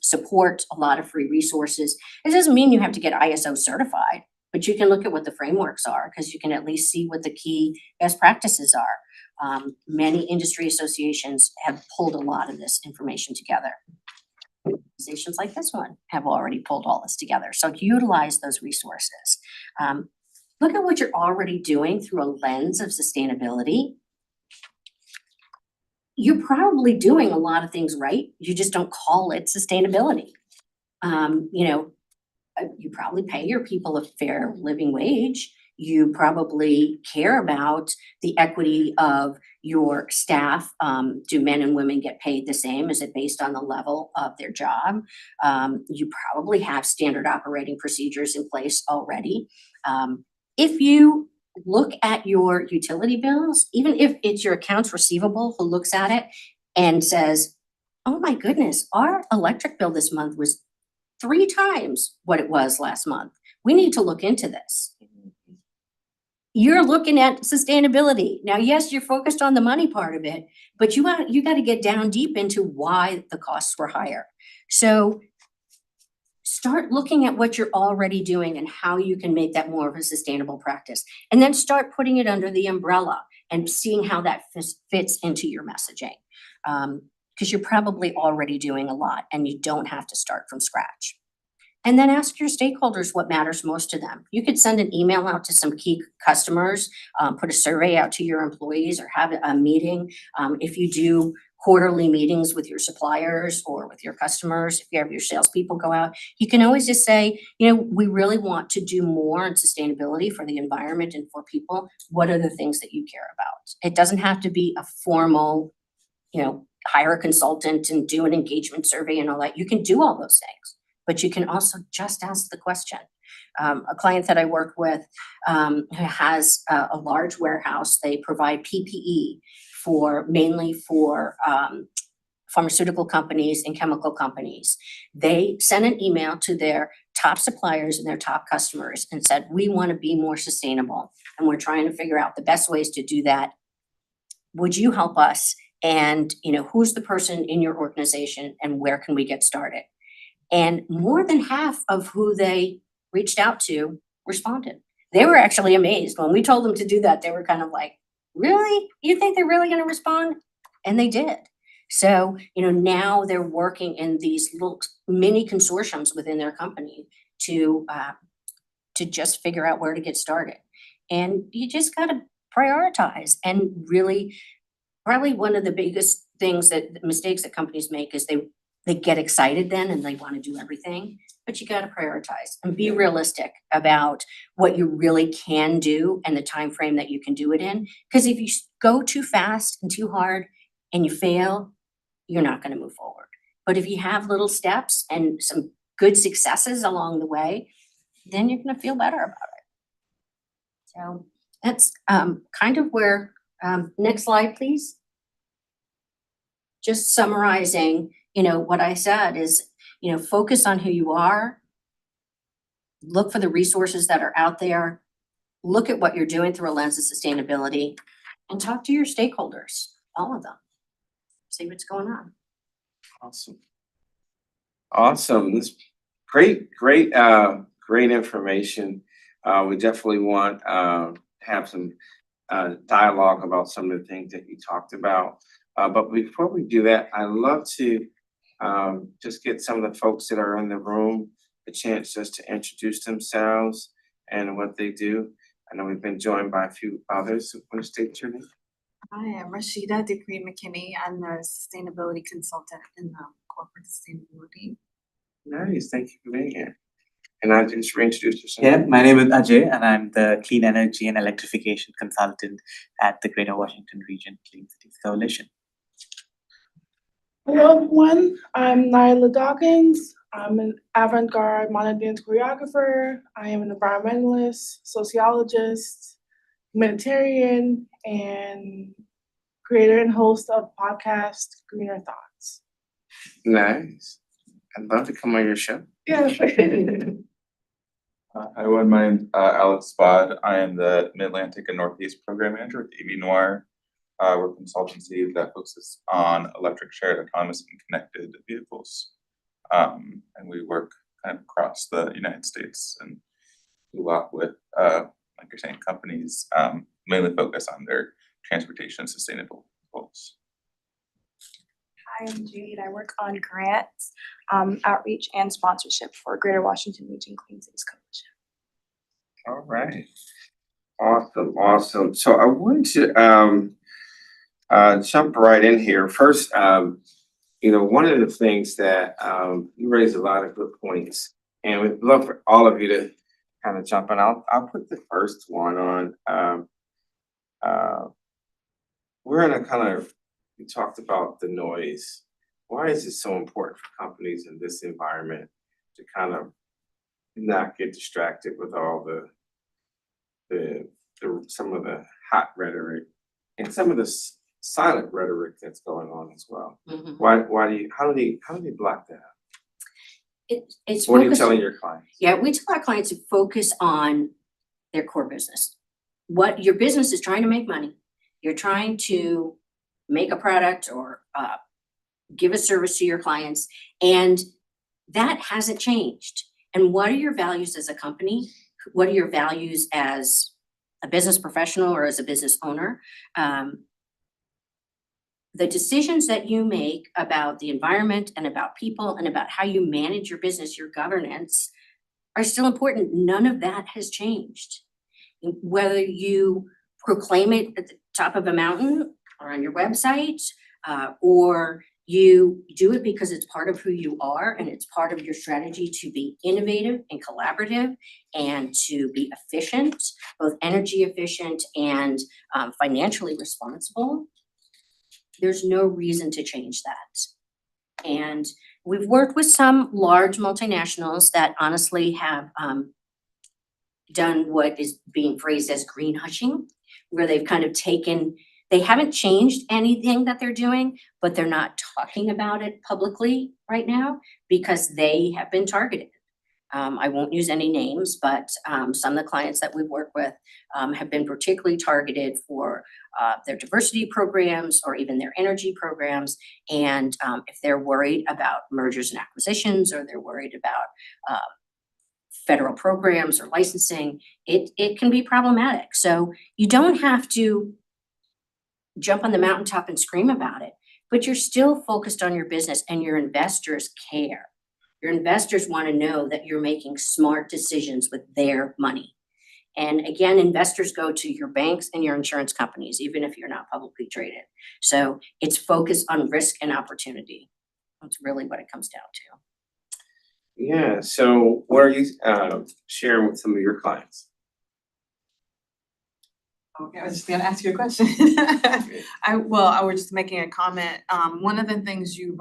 support, a lot of free resources. It doesn't mean you have to get ISO certified, but you can look at what the frameworks are, because you can at least see what the key best practices are. Many industry associations have pulled a lot of this information together. Organizations like this one have already pulled all this together. So utilize those resources. Look at what you're already doing through a lens of sustainability. You're probably doing a lot of things right. You just don't call it sustainability. You know, you probably pay your people a fair living wage. You probably care about the equity of your staff. Do men and women get paid the same? Is it based on the level of their job? You probably have standard operating procedures in place already. If you look at your utility bills, even if it's your accounts receivable who looks at it and says, oh my goodness, our electric bill this month was 3 times what it was last month. We need to look into this. You're looking at sustainability. Now, yes, you're focused on the money part of it, but you got to get down deep into why the costs were higher. So start looking at what you're already doing and how you can make that more of a sustainable practice. And then start putting it under the umbrella and seeing how that fits into your messaging. Because you're probably already doing a lot and you don't have to start from scratch. And then ask your stakeholders what matters most to them. You could send an email out to some key customers, put a survey out to your employees, or have a meeting. If you do quarterly meetings with your suppliers or with your customers, if you have your salespeople go out, you can always just say, we really want to do more in sustainability for the environment and for people. What are the things that you care about? It doesn't have to be a formal, hire a consultant and do an engagement survey and all that. You can do all those things, but you can also just ask the question. A client that I work with who has a large warehouse, they provide PPE mainly for pharmaceutical companies and chemical companies. They sent an email to their top suppliers and their top customers and said, we want to be more sustainable, and we're trying to figure out the best ways to do that. Would you help us? And who's the person in your organization, and where can we get started? And more than half of who they reached out to responded. They were actually amazed. When we told them to do that, they were kind of like, really? You think they're really going to respond? And they did. So, now they're working in these little mini consortiums within their company to just figure out where to get started. And you just got to prioritize. And really, probably one of the biggest mistakes that companies make is they get excited then and they want to do everything, but you got to prioritize and be realistic about what you really can do and the time frame that you can do it in. Because if you go too fast and too hard and you fail, you're not going to move forward. But if you have little steps and some good successes along the way, then you're going to feel better about it. So that's kind of where, next slide, please. Just summarizing, what I said is, focus on who you are, look for the resources that are out there, look at what you're doing through a lens of sustainability, and talk to your stakeholders, all of them. See what's going on. Awesome. This great information. We definitely want to have some dialogue about some of the things that you talked about. But before we do that, I'd love to just get some of the folks that are in the room a chance just to introduce themselves and what they do. I know we've been joined by a few others. So want to state your name? Hi, I'm Rashida Decree McKinney. I'm a sustainability consultant in corporate sustainability. Nice, thank you for being here. And I just reintroduce yourself. Yeah, my name is Ajay, and I'm the Clean Energy and Electrification Consultant at the Greater Washington Region Clean Cities Coalition. Hello everyone, I'm Nyla Dawkins. I'm an avant-garde modern dance choreographer. I am an environmentalist, sociologist, humanitarian, and creator and host of podcast Greener Thoughts. Nice. I'd love to come on your show. Yeah. Hi everyone, my name's Alex Spod. I am the Mid-Atlantic and Northeast Program Manager with EV Noir. We're a consultancy that focuses on electric, shared, autonomous, and connected vehicles. And we work kind of across the United States and do a lot with, like you're saying, companies mainly focus on their transportation sustainable goals. Hi, I'm Jade. I work on grants, outreach, and sponsorship for Greater Washington Region Clean Cities Coalition. All right. Awesome. So I wanted to jump right in here. First, one of the things that you raised a lot of good points, and we'd love for all of you to kind of jump in. I'll put the first one on. We're in a kind of, we talked about the noise. Why is it so important for companies in this environment to kind of not get distracted with all the some of the hot rhetoric and some of the silent rhetoric that's going on as well? Mhm. How do they block that? It's What are you focused- telling your clients? Yeah, we tell our clients to focus on their core business. What your business is trying to make money. You're trying to make a product or give a service to your clients, and that hasn't changed. And what are your values as a company? What are your values as a business professional or as a business owner? the decisions that you make about the environment and about people and about how you manage your business, your governance, are still important. None of that has changed. Whether you proclaim it at the top of a mountain or on your website, or you do it because it's part of who you are and it's part of your strategy to be innovative and collaborative and to be efficient, both energy efficient and financially responsible, there's no reason to change that. And we've worked with some large multinationals that honestly have done what is being phrased as green hushing, where they've kind of taken, they haven't changed anything that they're doing, but they're not talking about it publicly right now because they have been targeted. I won't use any names, but some of the clients that we've worked with have been particularly targeted for their diversity programs or even their energy programs. And if they're worried about mergers and acquisitions, or they're worried about federal programs or licensing, it can be problematic. So you don't have to jump on the mountaintop and scream about it, but you're still focused on your business and your investors care. Your investors want to know that you're making smart decisions with their money. And again, investors go to your banks and your insurance companies, even if you're not publicly traded. So it's focused on risk and opportunity. That's really what it comes down to. Yeah, so what are you sharing with some of your clients? Okay, I was just gonna ask you a question. I was just making a comment. One of the things you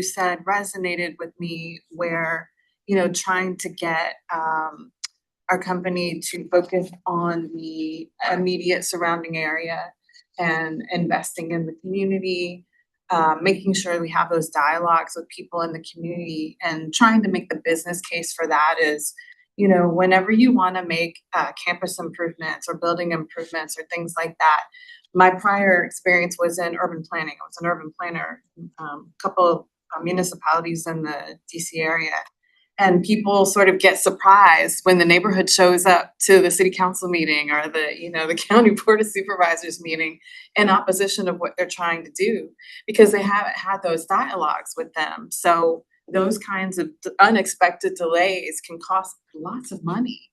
said resonated with me, where, trying to get our company to focus on the immediate surrounding area and investing in the community, making sure we have those dialogues with people in the community, and trying to make the business case for that is, whenever you want to make campus improvements or building improvements or things like that. My prior experience was in urban planning. I was an urban planner, couple of municipalities in the DC area. And people sort of get surprised when the neighborhood shows up to the city council meeting or the county board of supervisors meeting in opposition of what they're trying to do, because they haven't had those dialogues with them. So those kinds of unexpected delays can cost lots of money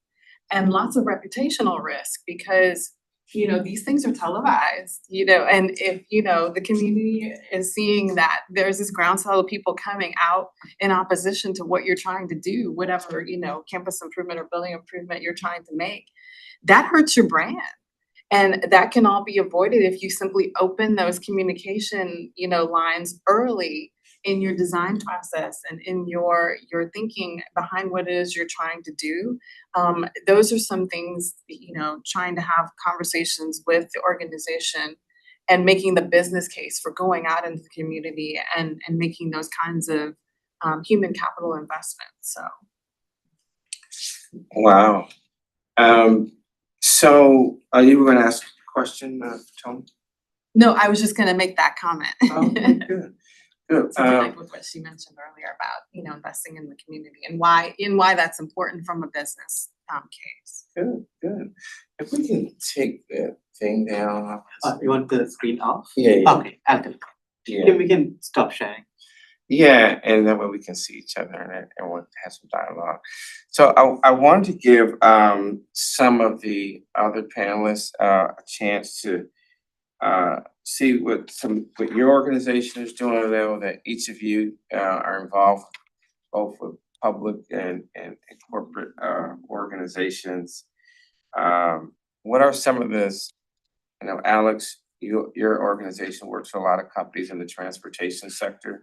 and lots of reputational risk, because these things are televised, and if, the community is seeing that there's this groundswell of people coming out in opposition to what you're trying to do, whatever, campus improvement or building improvement you're trying to make, that hurts your brand. And that can all be avoided if you simply open those communication, lines early in your design process and in your thinking behind what it is you're trying to do. Those are some things, trying to have conversations with the organization and making the business case for going out into the community and making those kinds of human capital investments. So. Wow. So you were gonna ask a question, Tony? No, I was just gonna make that comment. Okay, good. Good. Something like with what she mentioned earlier about, investing in the community and why that's important from a business case. Good. If we can take that thing down. You want the screen off? Yeah. Okay, I'll do it. Yeah. We can stop sharing. Yeah, and that way we can see each other and we'll have some dialogue. So I wanted to give some of the other panelists a chance to see what your organization is doing. I know that each of you are involved both with public and corporate organizations. What are some of this? Alex, your organization works for a lot of companies in the transportation sector.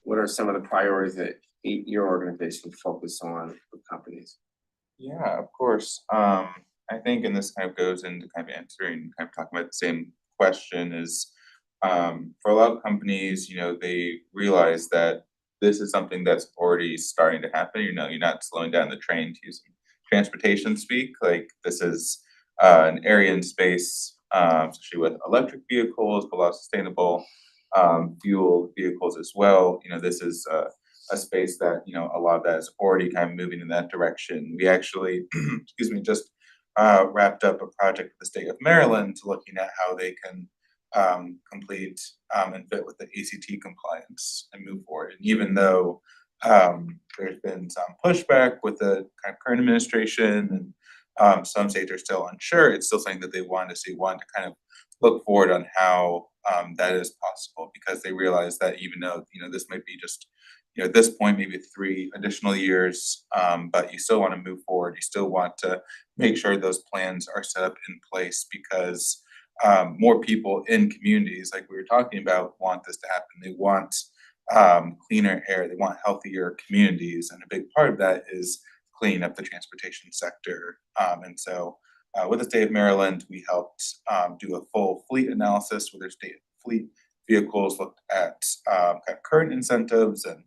What are some of the priorities that your organization focus on with companies? Yeah, of course. I think, and this kind of goes into kind of answering, kind of talking about the same question, is for a lot of companies, they realize that this is something that's already starting to happen. You're not slowing down the train to use transportation speak. Like, this is an area in space, especially with electric vehicles, but a lot of sustainable fuel vehicles as well. This is a space that, a lot of that is already kind of moving in that direction. We actually, just wrapped up a project with the state of Maryland looking at how they can complete and fit with the ACT compliance and move forward. And even though there's been some pushback with the kind of current administration and some states are still unsure, it's still something that they want to kind of look forward on how that is possible, because they realize that even though, this might be just, at this point, maybe 3 additional years, but you still want to move forward. You still want to make sure those plans are set up in place, because more people in communities, like we were talking about, want this to happen. They want cleaner air. They want healthier communities, and a big part of that is cleaning up the transportation sector. And so with the state of Maryland, we helped do a full fleet analysis where their state fleet vehicles, looked at kind of current incentives and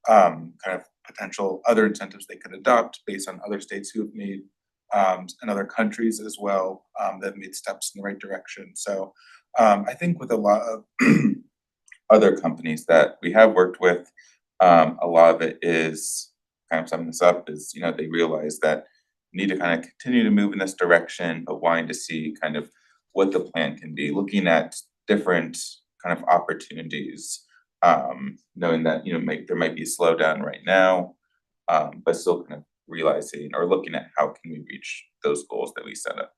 kind of potential other incentives they could adopt based on other states who have made and other countries as well that have made steps in the right direction. So I think with a lot of other companies that we have worked with, a lot of it is kind of summing this up is, they realize that you need to kind of continue to move in this direction, but wanting to see kind of what the plan can be, looking at different kind of opportunities, knowing that, there might be a slowdown right now, but still kind of realizing or looking at how can we reach those goals that we set up.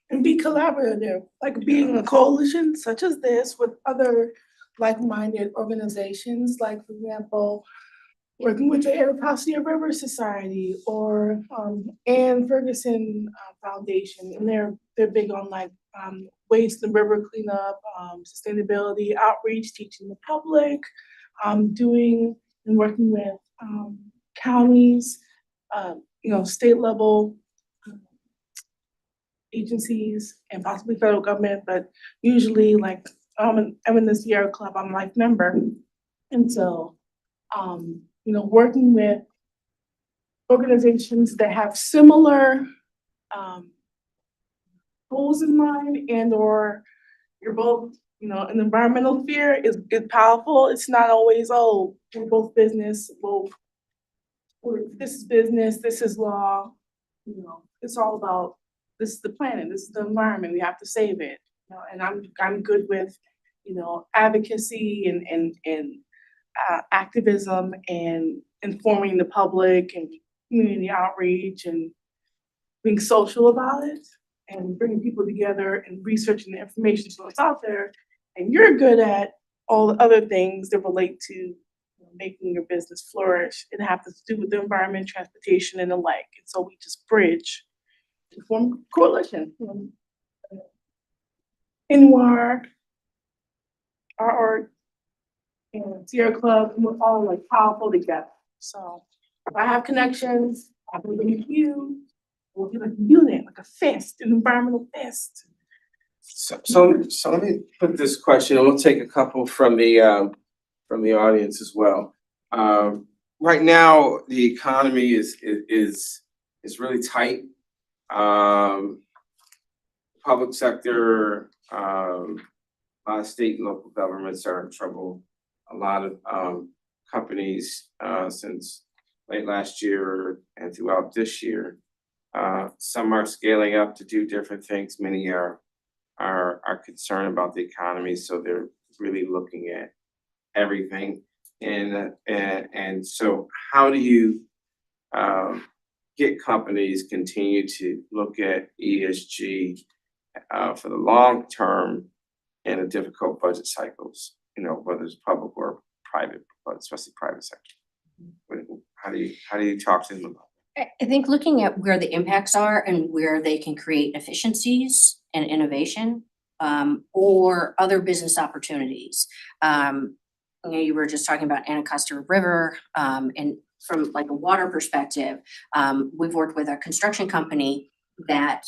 And be collaborative, like being a coalition such as this with other like-minded organizations, like for example, working with the Anacostia River Society or Ann Ferguson Foundation, and they're big on like waste and river cleanup, sustainability, outreach, teaching the public, doing and working with counties, state level agencies and possibly federal government, but usually like I'm in the Sierra Club, I'm a life member. And so, working with organizations that have similar goals in mind, and or you're both, an environmental sphere is powerful. It's not always, oh, we're both business, this is business, this is law. It's all about, this is the planet, this is the environment, we have to save it. And I'm good with, advocacy and activism and informing the public and community outreach and being social about it and bringing people together and researching the information so it's out there. And you're good at all the other things that relate to making your business flourish. It has to do with the environment, transportation, and the like. And so we just bridge to form a coalition. NWAR, our Sierra Club, we're all like powerful together. So if I have connections, I believe in you. We'll be like a unit, like a fist, an environmental fist. So let me put this question, and we'll take a couple from the audience as well. Right now, the economy is really tight. Public sector, a lot of state and local governments are in trouble. A lot of companies since late last year and throughout this year, some are scaling up to do different things. Many are concerned about the economy, so they're really looking at everything. And so how do you get companies continue to look at ESG for the long term in a difficult budget cycles, whether it's public or private, but especially private sector? How do you talk to them about that? I think looking at where the impacts are and where they can create efficiencies and innovation, or other business opportunities. You were just talking about Anacostia River, and from like a water perspective, we've worked with a construction company that,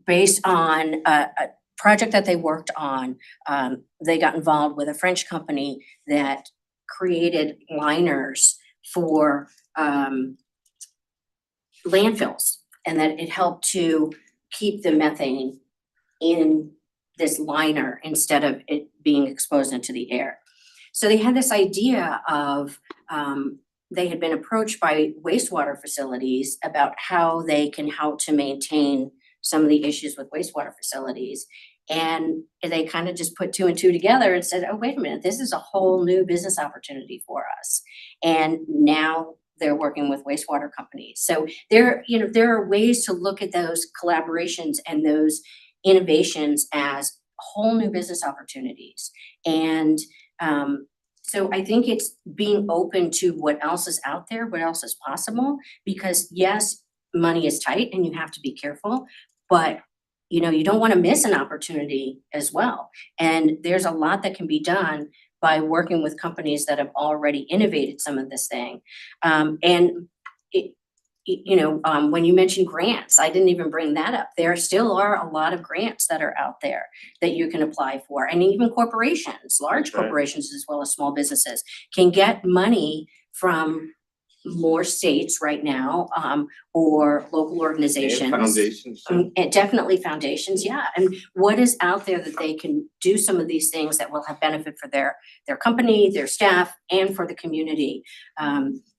based on a project that they worked on, they got involved with a French company that created liners for landfills, and that it helped to keep the methane in this liner instead of it being exposed into the air. So they had this idea of, they had been approached by wastewater facilities about how they can help to maintain some of the issues with wastewater facilities. And they kind of just put two and two together and said, oh, wait a minute, this is a whole new business opportunity for us. And now they're working with wastewater companies. So there are ways to look at those collaborations and those innovations as whole new business opportunities. And so I think it's being open to what else is out there, what else is possible, because yes, money is tight and you have to be careful, but you don't want to miss an opportunity as well. And there's a lot that can be done by working with companies that have already innovated some of this thing. When you mentioned grants, I didn't even bring that up. There still are a lot of grants that are out there that you can apply for. And even corporations, large Right. corporations as well as small businesses can get money from more states right now, or local And organizations. foundations. And definitely foundations, yeah. And what is out there that they can do some of these things that will have benefit for their company, their staff, and for the community.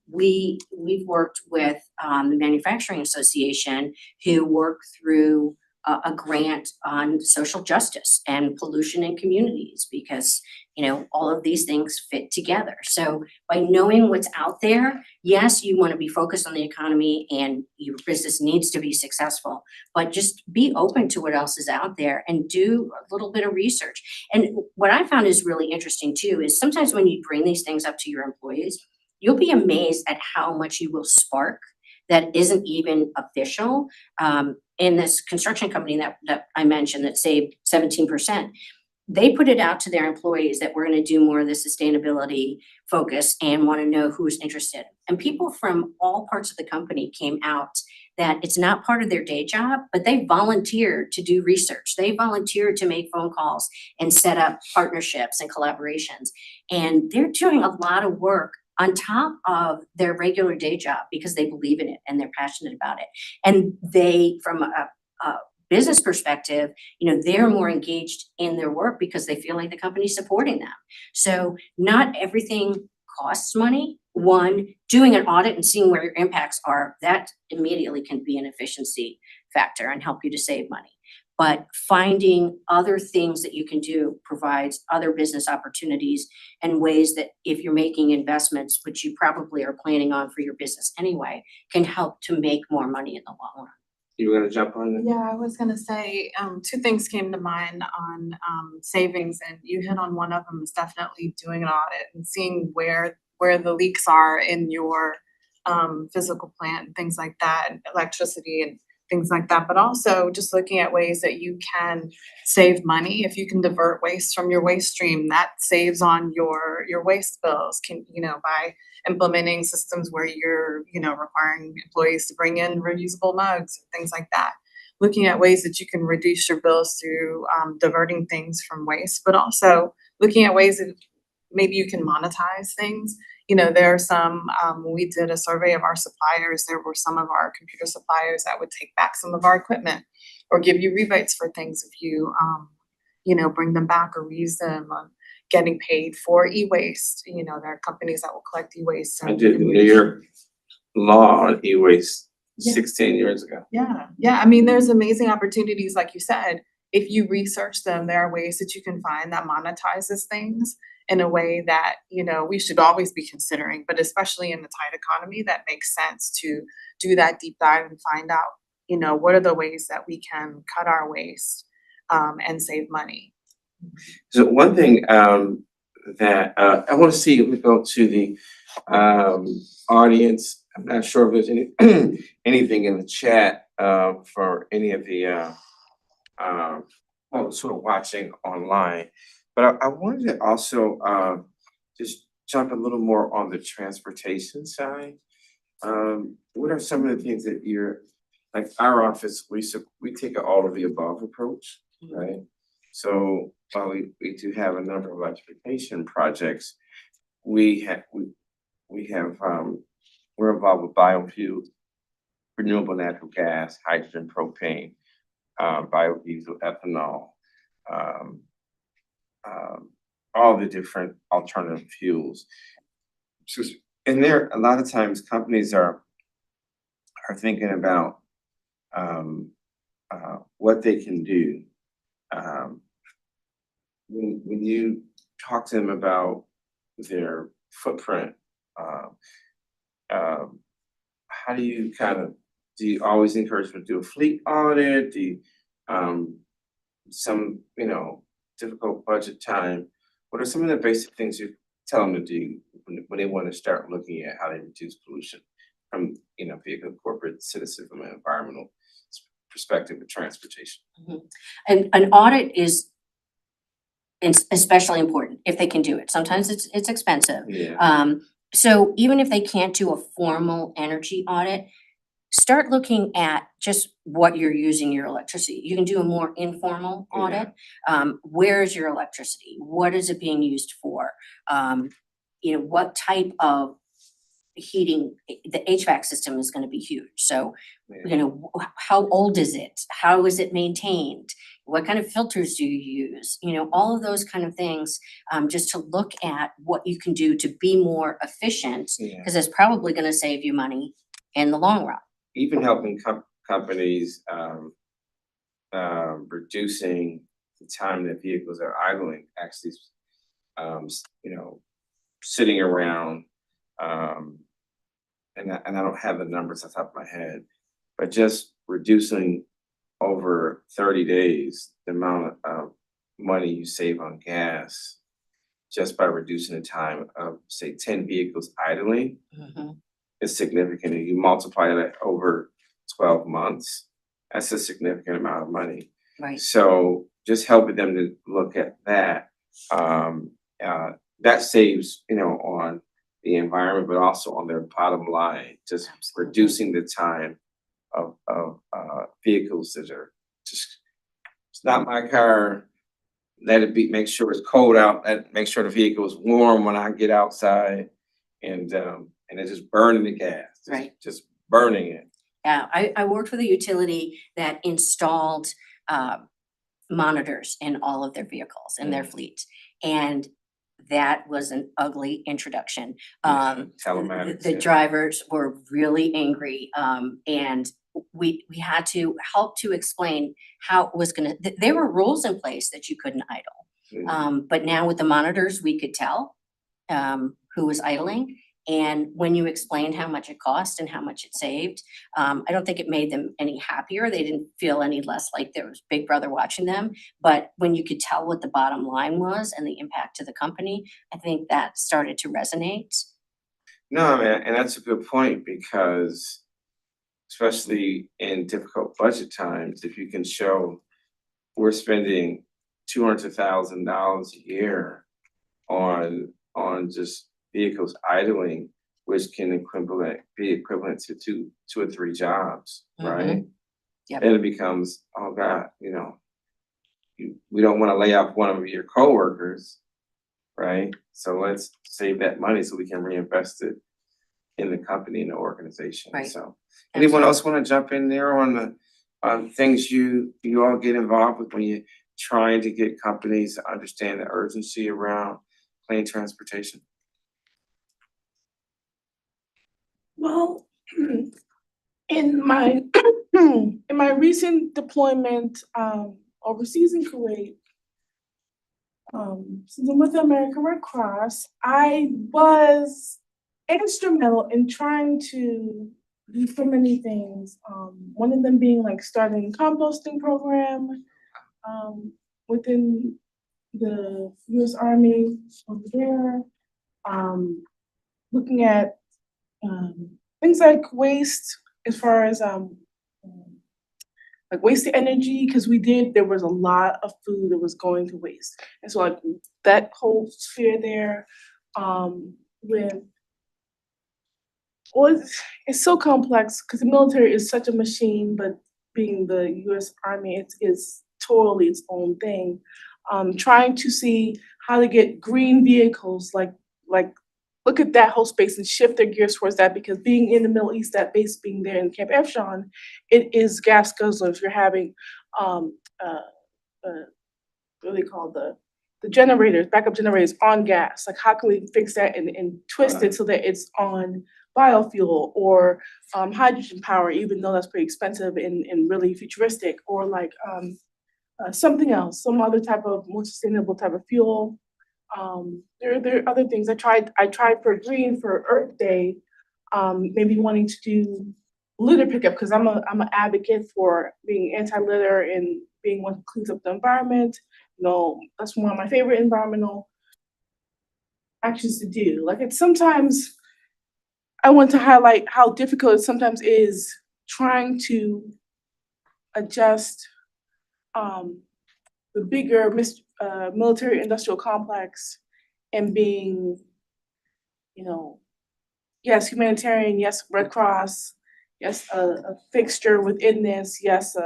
We've worked with the Manufacturing Association, who work through a grant on social justice and pollution in communities, because all of these things fit together. So by knowing what's out there, yes, you want to be focused on the economy and your business needs to be successful, but just be open to what else is out there and do a little bit of research. And what I found is really interesting too is sometimes when you bring these things up to your employees, you'll be amazed at how much you will spark that isn't even official. In this construction company that I mentioned that saved 17%, they put it out to their employees that we're going to do more of the sustainability focus and want to know who's interested. And people from all parts of the company came out that it's not part of their day job, but they volunteered to do research. They volunteered to make phone calls and set up partnerships and collaborations. And they're doing a lot of work on top of their regular day job because they believe in it and they're passionate about it. And they, from a business perspective, they're more engaged in their work because they feel like the company's supporting them. So not everything costs money. One, doing an audit and seeing where your impacts are, that immediately can be an efficiency factor and help you to save money. But finding other things that you can do provides other business opportunities and ways that if you're making investments, which you probably are planning on for your business anyway, can help to make more money in the long run. You were gonna jump on that? Yeah, I was gonna say, two things came to mind on savings, and you hit on one of them, is definitely doing an audit and seeing where the leaks are in your physical plant and things like that, and electricity and things like that, but also just looking at ways that you can save money. If you can divert waste from your waste stream, that saves on your waste bills, by implementing systems where you're, requiring employees to bring in reusable mugs, things like that. Looking at ways that you can reduce your bills through diverting things from waste, but also looking at ways that maybe you can monetize things. There are some, when we did a survey of our suppliers, there were some of our computer suppliers that would take back some of our equipment or give you rebates for things if you, bring them back or reuse them. Getting paid for e-waste, there are companies that will collect e-waste. I did the New York law on e-waste Yeah. 16 years ago. Yeah, I mean, there's amazing opportunities, like you said. If you research them, there are ways that you can find that monetizes things in a way that, we should always be considering, but especially in the tight economy, that makes sense to do that deep dive and find out, what are the ways that we can cut our waste and save money. So one thing that I want to see if we go to the audience. I'm not sure if there's any anything in the chat for any of the folks who are watching online. But I wanted to also just jump a little more on the transportation side. What are some of the things that you're, like our office, we take an all of the above approach, right? So while we do have a number of electrification projects, we're involved with biofuel, renewable natural gas, hydrogen, propane, biodiesel, ethanol, all the different alternative fuels. And there, a lot of times companies are thinking about what they can do when you talk to them about their footprint, how do you do you always encourage them to do a fleet audit? Do you, some, difficult budget time? What are some of the basic things you tell them to do when they want to start looking at how they reduce pollution from, vehicle, corporate, citizen, from an environmental perspective of transportation? And an audit is especially important if they can do it. Sometimes it's expensive. Yeah. So even if they can't do a formal energy audit, start looking at just what you're using your electricity. You can do a more informal audit. Where's your electricity? What is it being used for? What type of heating, the HVAC system is gonna be huge. So, how old is it? How is it maintained? What kind of filters do you use? All of those kind of things, just to look at what you can do to be more efficient, Yeah. because it's probably gonna save you money in the long run. Even helping companies reducing the time that vehicles are idling, actually, sitting around, and I don't have the numbers off the top of my head, but just reducing over 30 days the amount of money you save on gas just by reducing the time of, say, 10 vehicles idling is significant. And you multiply that over 12 months, that's a significant amount of money. Right. So just helping them to look at that, that saves, on the environment, but also on their bottom line, just reducing the time of vehicles that are just, it's not my car, let it be, make sure it's cold out, make sure the vehicle is warm when I get outside, and it's just burning the gas. Right. Just burning it. Yeah, I worked with a utility that installed monitors in all of their vehicles, in their fleet. And that was an ugly introduction. Telematics. The drivers were really angry, and we had to help to explain how it was gonna, there were rules in place that you couldn't idle. But now with the monitors, we could tell who was idling. And when you explained how much it cost and how much it saved, I don't think it made them any happier. They didn't feel any less like there was Big Brother watching them. But when you could tell what the bottom line was and the impact to the company, I think that started to resonate. No, man, and that's a good point, because especially in difficult budget times, if you can show we're spending $200,000 a year on just vehicles idling, which can be equivalent to two or three jobs, right? Yep. Then it becomes, oh God, we don't want to lay off one of your coworkers, right? So let's save that money so we can reinvest it in the company and the organization. Right. So anyone else want to jump in there on things you all get involved with when you're trying to get companies to understand the urgency around clean transportation? Well, in my in my recent deployment overseas in Kuwait, since I'm with the American Red Cross, I was instrumental in trying to do so many things. One of them being like starting a composting program within the U.S. Army over there. Looking at things like waste, as far as like waste to energy, because there was a lot of food that was going to waste. And so like that whole sphere there, with, well, it's so complex because the military is such a machine, but being the US Army, it's totally its own thing. Trying to see how to get green vehicles, like look at that whole space and shift their gears towards that, because being in the Middle East, that base being there in Camp Efshon, it is gas guzzler. If you're having what do they call the generators, backup generators on gas, like how can we fix that and twist it so that it's on biofuel or hydrogen power, even though that's pretty expensive and really futuristic, or like something else, some other type of more sustainable type of fuel. There are other things. I tried for green for Earth Day, maybe wanting to do litter pickup because I'm an advocate for being anti-litter and being one who cleans up the environment. You know, that's one of my favorite environmental actions to do. Like it's sometimes I want to highlight how difficult it sometimes is trying to adjust the bigger military industrial complex and being, you know, yes, humanitarian, yes, Red Cross, yes, a fixture within this, yes,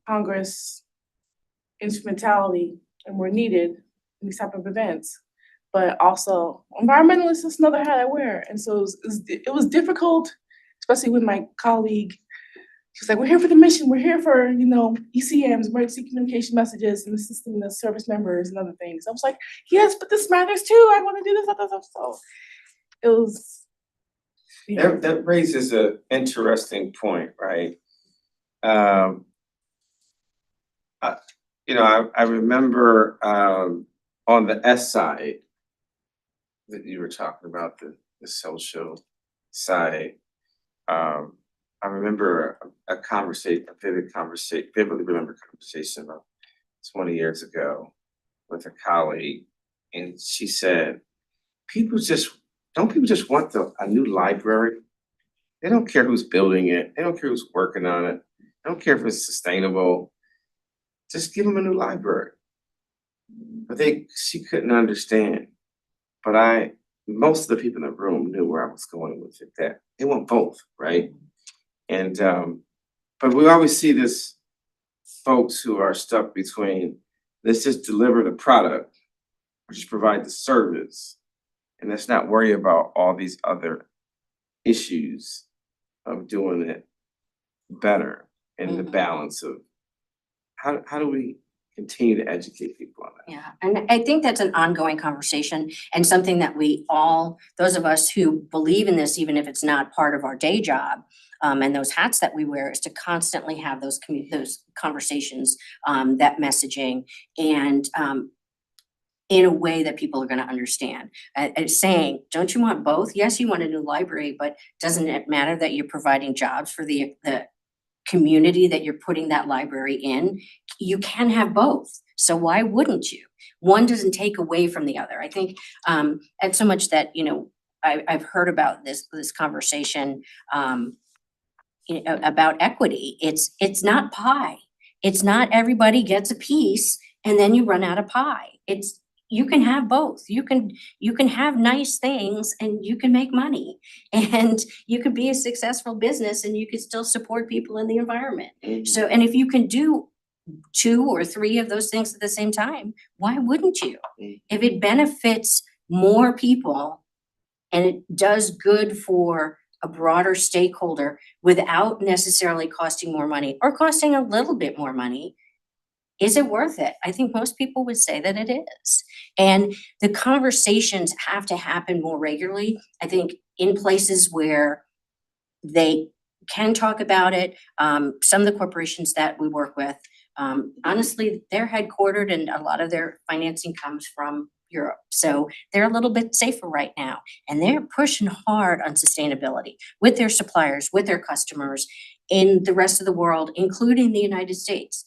Congress instrumentality, and we're needed in these type of events. But also, environmentalists is another hat I wear, and so it was difficult, especially with my colleague. She's like, "We're here for the mission. We're here for ECMs, emergency communication messages, and assisting the service members and other things." I was like, "Yes, but this matters too. I want to do this other stuff." So it was. That raises an interesting point, right? I remember on the S side that you were talking about, the social side. I remember a conversation, vividly remember a conversation about 20 years ago with a colleague, and she said, people just want a new library? They don't care who's building it. They don't care who's working on it. They don't care if it's sustainable. Just give them a new library. But she couldn't understand. But most of the people in the room knew where I was going with it, that they want both, right? And but we always see this folks who are stuck between, let's just deliver the product or just provide the service. And let's not worry about all these other issues of doing it better and the balance of how do we continue to educate people on that? Yeah, and I think that's an ongoing conversation and something that we all, those of us who believe in this, even if it's not part of our day job, and those hats that we wear, is to constantly have those conversations, that messaging, and in a way that people are going to understand. Saying, don't you want both? Yes, you want a new library, but doesn't it matter that you're providing jobs for the community that you're putting that library in? You can have both. So why wouldn't you? One doesn't take away from the other. I think, and so much that, I've heard about this conversation, about equity. It's not pie. It's not everybody gets a piece and then you run out of pie. You can have both. You can have nice things and you can make money, and you could be a successful business and you could still support people in the environment. So, and if you can do 2 or 3 of those things at the same time, why wouldn't you? If it benefits more people and it does good for a broader stakeholder without necessarily costing more money or costing a little bit more money, is it worth it? I think most people would say that it is. And the conversations have to happen more regularly. I think in places where they can talk about it. Some of the corporations that we work with, honestly, they're headquartered and a lot of their financing comes from Europe. So they're a little bit safer right now. And they're pushing hard on sustainability with their suppliers, with their customers in the rest of the world, including the United States.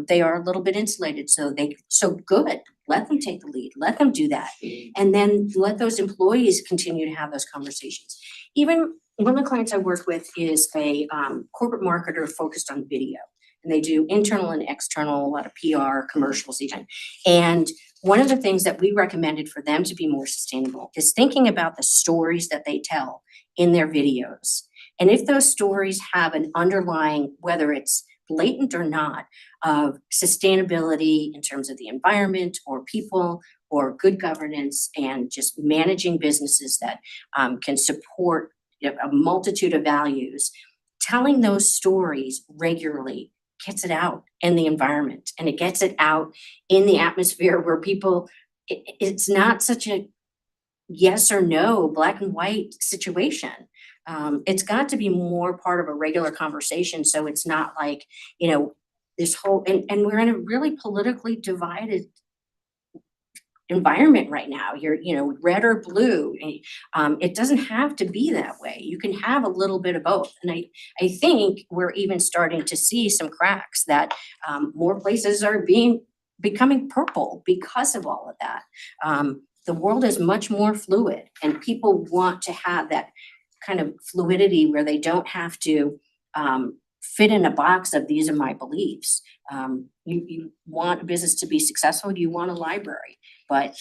They are a little bit insulated, so good. Let them take the lead. Let them do that. And then let those employees continue to have those conversations. Even one of the clients I work with is a corporate marketer focused on video. And they do internal and external, a lot of PR, commercials even. And one of the things that we recommended for them to be more sustainable is thinking about the stories that they tell in their videos. And if those stories have an underlying, whether it's blatant or not, of sustainability in terms of the environment or people or good governance and just managing businesses that can support a multitude of values, telling those stories regularly gets it out in the environment and it gets it out in the atmosphere where people, it's not such a yes or no, black and white situation. It's got to be more part of a regular conversation. So it's not like, this whole, and we're in a really politically divided environment right now. You're, red or blue. It doesn't have to be that way. You can have a little bit of both. And I think we're even starting to see some cracks that more places are becoming purple because of all of that. The world is much more fluid, and people want to have that kind of fluidity where they don't have to fit in a box of these are my beliefs. You want a business to be successful, you want a library, but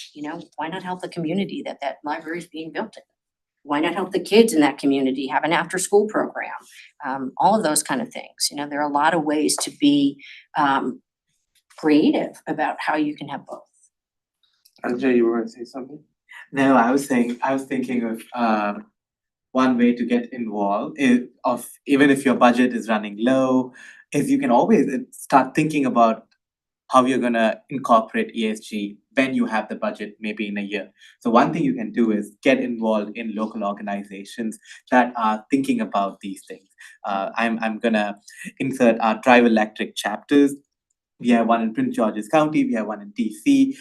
why not help the community that library is being built in? Why not help the kids in that community have an after-school program? All of those kind of things. There are a lot of ways to be creative about how you can have both. Jay, you were going to say something? No, I was thinking of one way to get involved even if your budget is running low, is you can always start thinking about how you're gonna incorporate ESG when you have the budget, maybe in a year. So one thing you can do is get involved in local organizations that are thinking about these things. I'm gonna insert our Drive Electric chapters. We have one in Prince George's County, we have one in DC.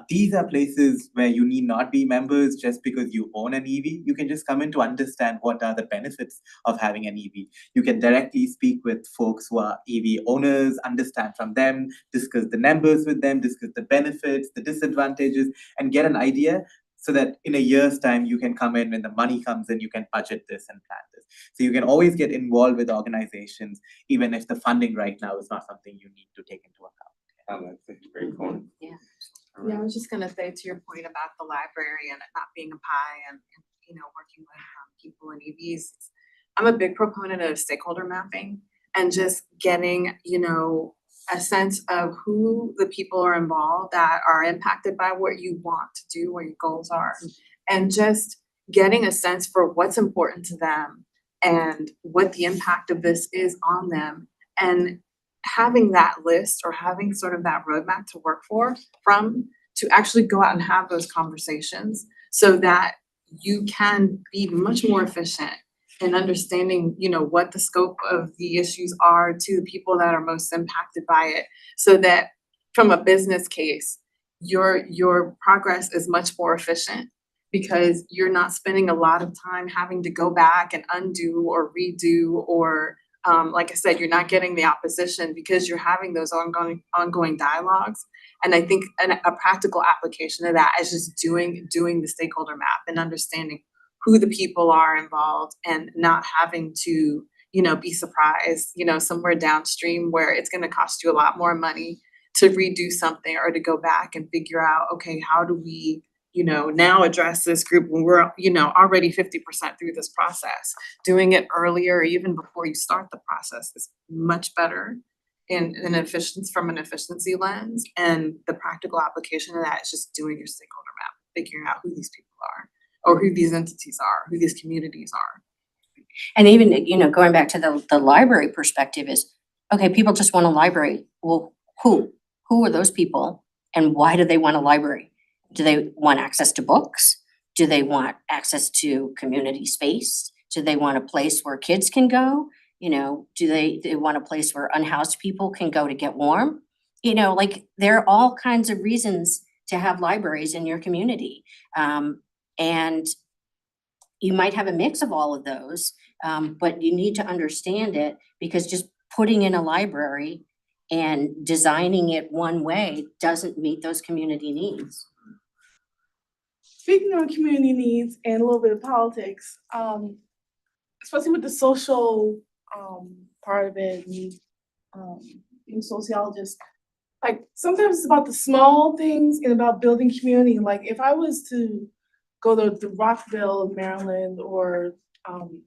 These are places where you need not be members just because you own an EV. You can just come in to understand what are the benefits of having an EV. You can directly speak with folks who are EV owners, understand from them, discuss the numbers with them, discuss the benefits, the disadvantages, and get an idea so that in a year's time, you can come in when the money comes in, you can budget this and plan this. So you can always get involved with organizations, even if the funding right now is not something you need to take into account. I like that. Great point. Yeah. All Yeah, I right. was just gonna say to your point about the library and it not being a pie and working with people in EVs. I'm a big proponent of stakeholder mapping and just getting, a sense of who the people are involved that are impacted by what you want to do, what your goals are. And just getting a sense for what's important to them and what the impact of this is on them. And having that list or having sort of that roadmap to work from to actually go out and have those conversations so that you can be much more efficient in understanding, what the scope of the issues are to the people that are most impacted by it, so that from a business case, your progress is much more efficient because you're not spending a lot of time having to go back and undo or redo or like I said, you're not getting the opposition because you're having those ongoing dialogues. And I think a practical application of that is just doing the stakeholder map and understanding who the people are involved and not having to, be surprised, somewhere downstream where it's going to cost you a lot more money to redo something or to go back and figure out, okay, how do we, now address this group when we're, already 50% through this process. Doing it earlier, even before you start the process, is much better in from an efficiency lens. And the practical application of that is just doing your stakeholder map, figuring out who these people are, or who these entities are, who these communities are. And even, going back to the library perspective is, okay, people just want a library. Well, who are those people and why do they want a library? Do they want access to books? Do they want access to community space? Do they want a place where kids can go? Do they want a place where unhoused people can go to get warm? There are all kinds of reasons to have libraries in your community. And you might have a mix of all of those, but you need to understand it because just putting in a library and designing it one way doesn't meet those community needs. Speaking of community needs and a little bit of politics, especially with the social part of it, being sociologist, like sometimes it's about the small things and about building community. Like if I was to go to the Rockville, Maryland, or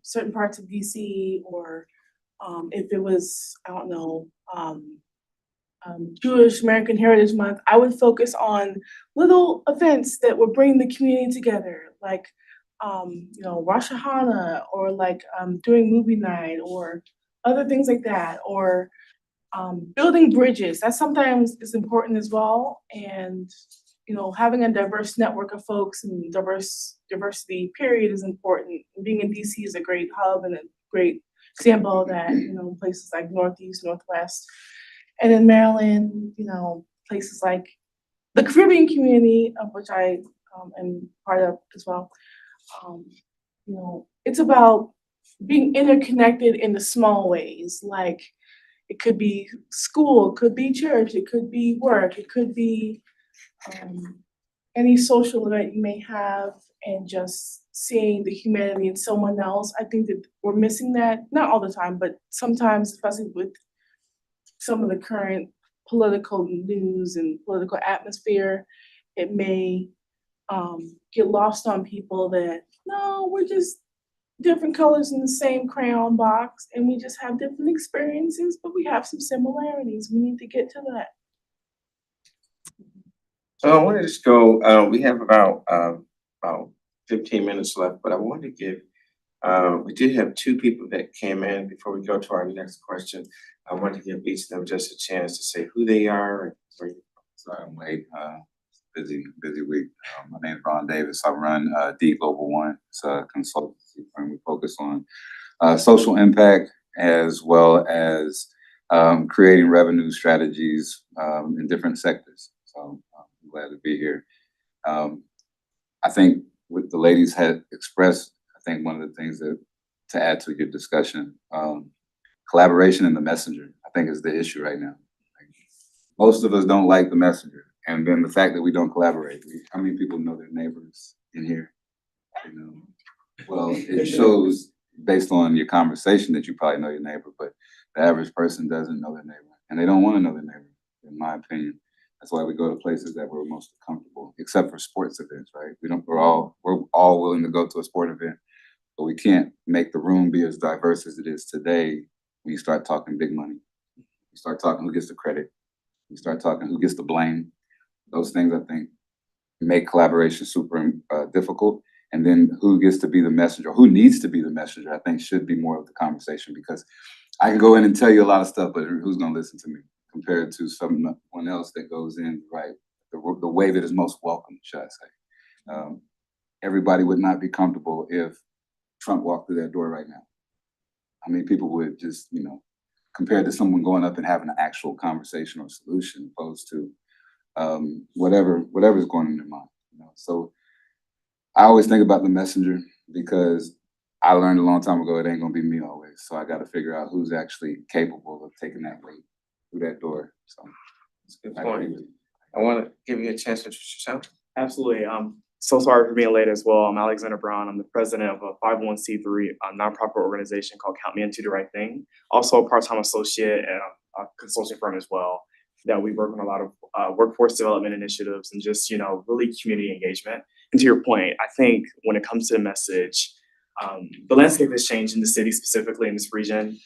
certain parts of DC, or if it was, I don't know, Jewish American Heritage Month, I would focus on little events that would bring the community together, like Rosh Hashanah, or like doing movie night, or other things like that, or building bridges. That sometimes is important as well, and having a diverse network of folks and diversity period is important. Being in DC is a great hub and a great example of that. Places like Northeast, Northwest. And in Maryland, you know, places like the Caribbean community, of which I am part of as well. You know, it's about being interconnected in the small ways, like it could be school, it could be church, it could be work, it could be any social event you may have, and just seeing the humanity in someone else. I think that we're missing that, not all the time, but sometimes, especially with some of the current political news and political atmosphere, it may get lost on people that, no, we're just different colors in the same crayon box and we just have different experiences, but we have some similarities. We need to get to that. So I want to just go, we have about 15 minutes left, but I want to give, we did have two people that came in before we go to our next question. I want to give each of them just a chance to say who they are and where you. Sorry, I'm late. Busy week. My name is Ron Davis. I run D Global One. It's a consultancy firm. We focus on social impact as well as creating revenue strategies in different sectors. So I'm glad to be here. I think what the ladies had expressed, I think one of the things that to add to your discussion, collaboration in the messenger, I think is the issue right now. Most of us don't like the messenger. And then the fact that we don't collaborate. How many people know their neighbors in here? You know, well, it shows based on your conversation that you probably know your neighbor, but the average person doesn't know their neighbor, and they don't want to know their neighbor, in my opinion. That's why we go to places that we're most comfortable, except for sports events, right? We're all willing to go to a sport event, but we can't make the room be as diverse as it is today when you start talking big money. You start talking who gets the credit. You start talking who gets the blame. Those things, I think, make collaboration super difficult. And then who gets to be the messenger, who needs to be the messenger, I think should be more of the conversation, because I can go in and tell you a lot of stuff, but who's going to listen to me compared to someone else that goes in, right, the way that is most welcome, should I say. Everybody would not be comfortable if Trump walked through that door right now. I mean, people would just, you know, compared to someone going up and having an actual conversation or solution opposed to whatever's going on in their mind, you know. So I always think about the messenger because I learned a long time ago it ain't gonna be me always. So I got to figure out who's actually capable of taking that weight through that door. So That's a good point. I want to give you a chance to introduce yourself. Absolutely. So sorry for being late as well. I'm Alexander Brown. I'm the president of a 501c3 nonprofit organization called Count Me Into the Right Thing. Also a part-time associate at a consulting firm as well, that we work on a lot of workforce development initiatives and just, you know, really community engagement. And to your point, I think when it comes to the message, the landscape has changed in the city, specifically in this region.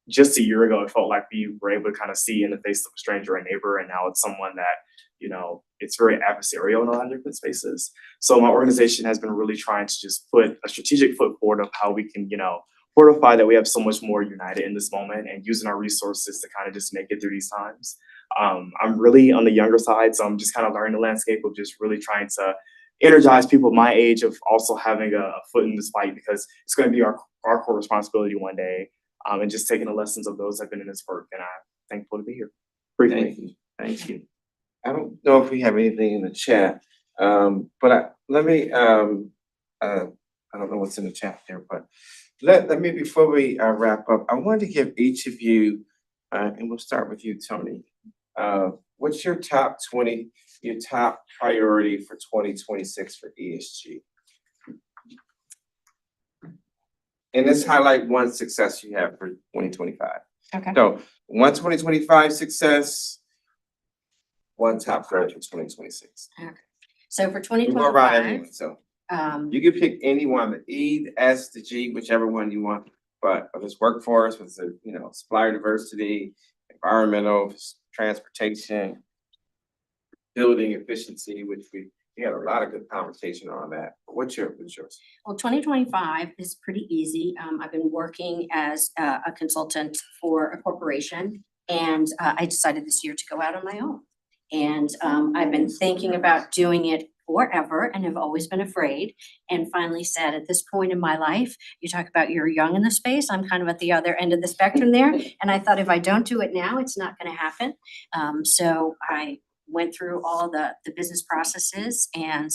Just a year ago, it felt like we were able to kind of see in the face of a stranger, a neighbor, and now it's someone that, you know, it's very adversarial in a lot of different spaces. So my organization has been really trying to just put a strategic foot forward of how we can, you know, fortify that we have so much more united in this moment and using our resources to kind of just make it through these times. I'm really on the younger side, so I'm just kind of learning the landscape of just really trying to energize people my age of also having a foot in this fight, because it's going to be our core responsibility one day, and just taking the lessons of those that have been in this work. And I'm thankful to be here. Briefly. Thank you. Thank you. I don't know if we have anything in the chat, but let me, I don't know what's in the chat there, but let me, before we wrap up, I wanted to give each of you, and we'll start with you, Tony. What's your top priority for 2026 for ESG? And let's highlight one success you have for 2025. Okay. So one 2025 success, one top goal for 2026. So for We'll go around 2025, everyone, so you can pick any one, the E, the S, the G, whichever one you want. But whether it's workforce, whether it's, you know, supplier diversity, environmental, transportation, building efficiency, which we had a lot of good conversation on that. But what's yours? well, 2025 is pretty easy. I've been working as a consultant for a corporation, and I decided this year to go out on my own. And I've been thinking about doing it forever and have always been afraid, and finally said, at this point in my life, you talk about you're young in the space, I'm kind of at the other end of the spectrum there. And I thought if I don't do it now, it's not gonna happen. So I went through all the business processes and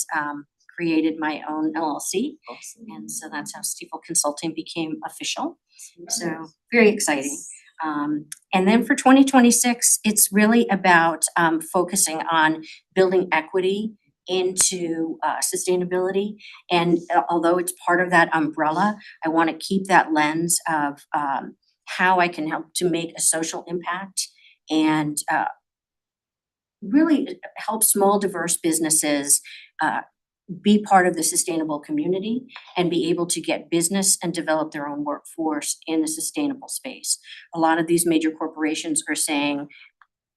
created my own LLC. And so that's how Stifel Consulting became official. So very exciting. And then for 2026, it's really about focusing on building equity into sustainability. And although it's part of that umbrella, I want to keep that lens of how I can help to make a social impact and really help small, diverse businesses be part of the sustainable community and be able to get business and develop their own workforce in the sustainable space. A lot of these major corporations are saying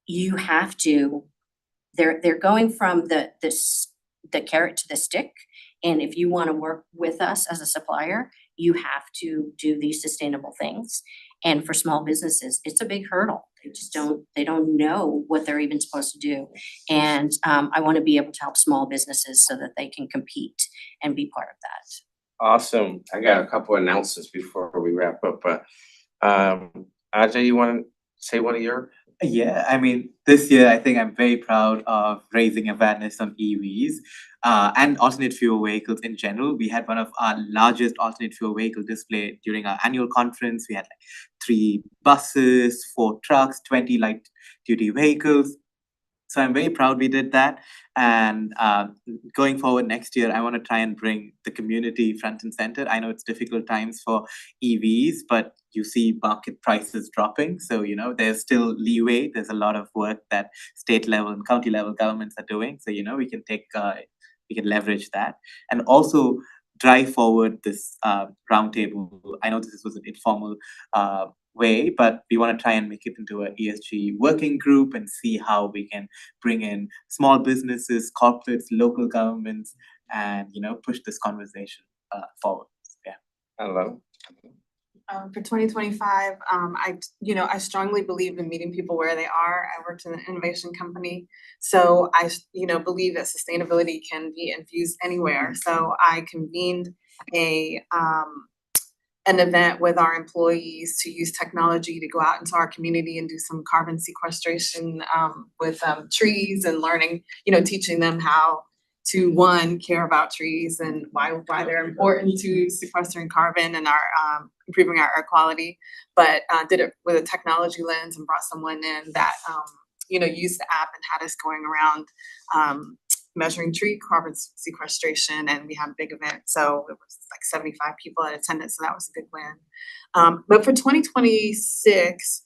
you have to, they're going from the carrot to the stick. And if you want to work with us as a supplier, you have to do these sustainable things. And for small businesses, it's a big hurdle. They don't know what they're even supposed to do. And I want to be able to help small businesses so that they can compete and be part of that. Awesome. I got a couple announcements before we wrap up, but Ajay, you want to say one of your? Yeah, I mean, this year I think I'm very proud of raising awareness on EVs and alternate fuel vehicles in general. We had one of our largest alternate fuel vehicle display during our annual conference. We had like 3 buses, 4 trucks, 20 light duty vehicles. So I'm very proud we did that. And going forward next year, I want to try and bring the community front and center. I know it's difficult times for EVs, but you see market prices dropping. So, you know, there's still leeway. There's a lot of work that state level and county level governments are doing. So, you know, we can leverage that. And also drive forward this roundtable. I know this was an informal way, but we want to try and make it into an ESG working group and see how we can bring in small businesses, corporates, local governments, and, you know, push this conversation forward. Yeah. Hello. For 2025, I strongly believe in meeting people where they are. I worked in an innovation company, so I believe that sustainability can be infused anywhere. So I convened an event with our employees to use technology to go out into our community and do some carbon sequestration with trees and learning, teaching them how to, one, care about trees and why they're important to sequestering carbon and our improving our air quality, but did it with a technology lens and brought someone in that used the app and had us going around measuring tree carbon sequestration, and we had a big event. So it was like 75 people in attendance, so that was a good win. But for 2026,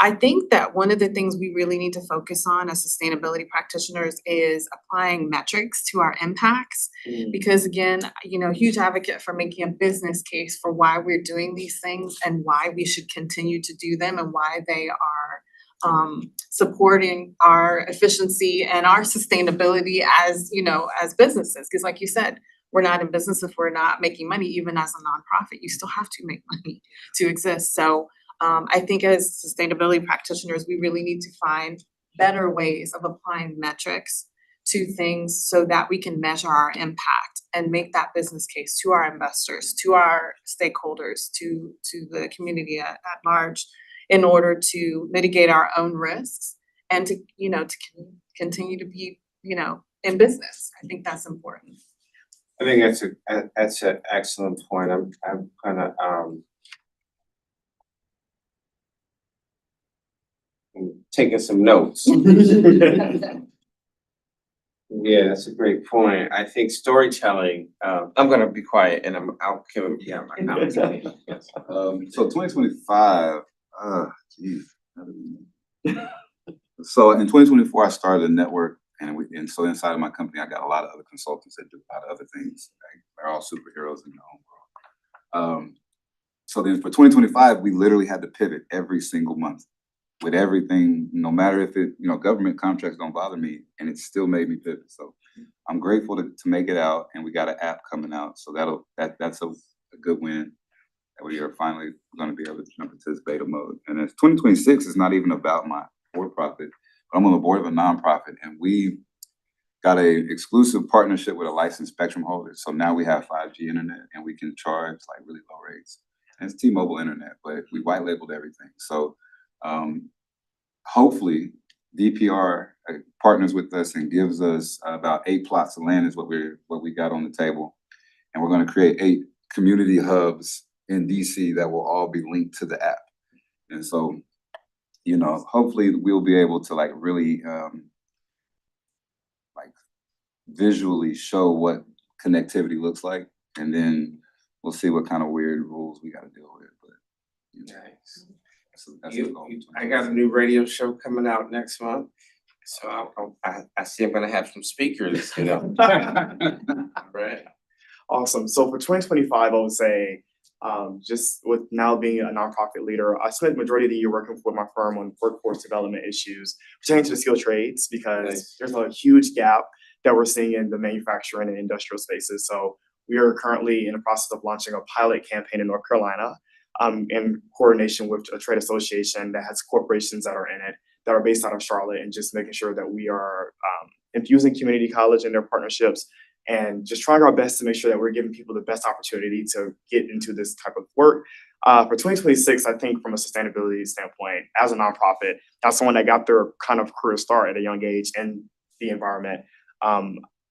I think that one of the things we really need to focus on as sustainability practitioners is applying metrics to our impacts. Because again, huge advocate for making a business case for why we're doing these things and why we should continue to do them and why they are supporting our efficiency and our sustainability as businesses. Because like you said, we're not in business if we're not making money. Even as a nonprofit, you still have to make money to exist. So I think as sustainability practitioners, we really need to find better ways of applying metrics to things so that we can measure our impact and make that business case to our investors, to our stakeholders, to the community at large, in order to mitigate our own risks and to continue to be, in business. I think that's important. I think that's an excellent point. I'm kind of taking some notes. Yeah, that's a great point. I think storytelling. I'm gonna be quiet and I'll give him. Yeah, my comments. Yes. So 2025. Geez. So in 2024, I started a network, and so inside of my company, I got a lot of other consultants that do a lot of other things. They're all superheroes in their own world. So then for 2025, we literally had to pivot every single month with everything, no matter if it, government contracts don't bother me, and it still made me pivot. So I'm grateful to make it out, and we got an app coming out. So that's a good win. We are finally going to be able to jump into this beta mode. And as 2026 is not even about my for-profit, but I'm on the board of a nonprofit, and we got a exclusive partnership with a licensed spectrum holder. So now we have 5G internet and we can charge like really low rates. And it's T-Mobile internet, but we white labeled everything. So hopefully DPR partners with us and gives us about 8 plots of land is what we got on the table. And we're going to create 8 community hubs in DC that will all be linked to the app. And so, you know, hopefully we'll be able to like really like visually show what connectivity looks like, and then we'll see what kind of weird rules we got to deal with. But you know, Nice. that's the goal. I got a new radio show coming out next month, so I see I'm gonna have some speakers, you know. Right. Awesome. So for 2025, I would say, just with now being a nonprofit leader, I spent the majority of the year working with my firm on workforce development issues pertaining to the skilled trades, because Nice. there's a huge gap that we're seeing in the manufacturing and industrial spaces. So we are currently in the process of launching a pilot campaign in North Carolina, in coordination with a trade association that has corporations that are in it, that are based out of Charlotte, and just making sure that we are infusing community college in their partnerships, and just trying our best to make sure that we're giving people the best opportunity to get into this type of work. For 2026, I think from a sustainability standpoint, as a nonprofit, as someone that got their kind of career start at a young age in the environment,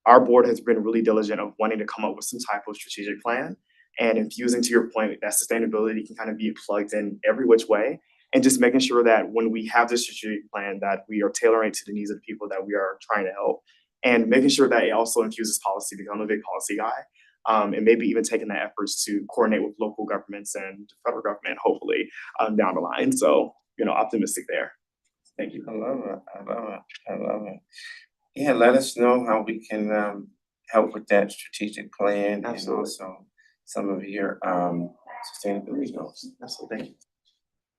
our board has been really diligent of wanting to come up with some type of strategic plan and infusing, to your point, that sustainability can kind of be plugged in every which way, and just making sure that when we have this strategic plan, that we are tailoring to the needs of the people that we are trying to help, and making sure that it also infuses policy, because I'm a big policy guy, and maybe even taking the efforts to coordinate with local governments and federal government, hopefully, down the line. So, you know, optimistic there. Thank you. I love it. I love it. I love it. Yeah, let us know how we can help with that strategic plan and Absolutely. also some of your sustainability goals. Absolutely. Thank you.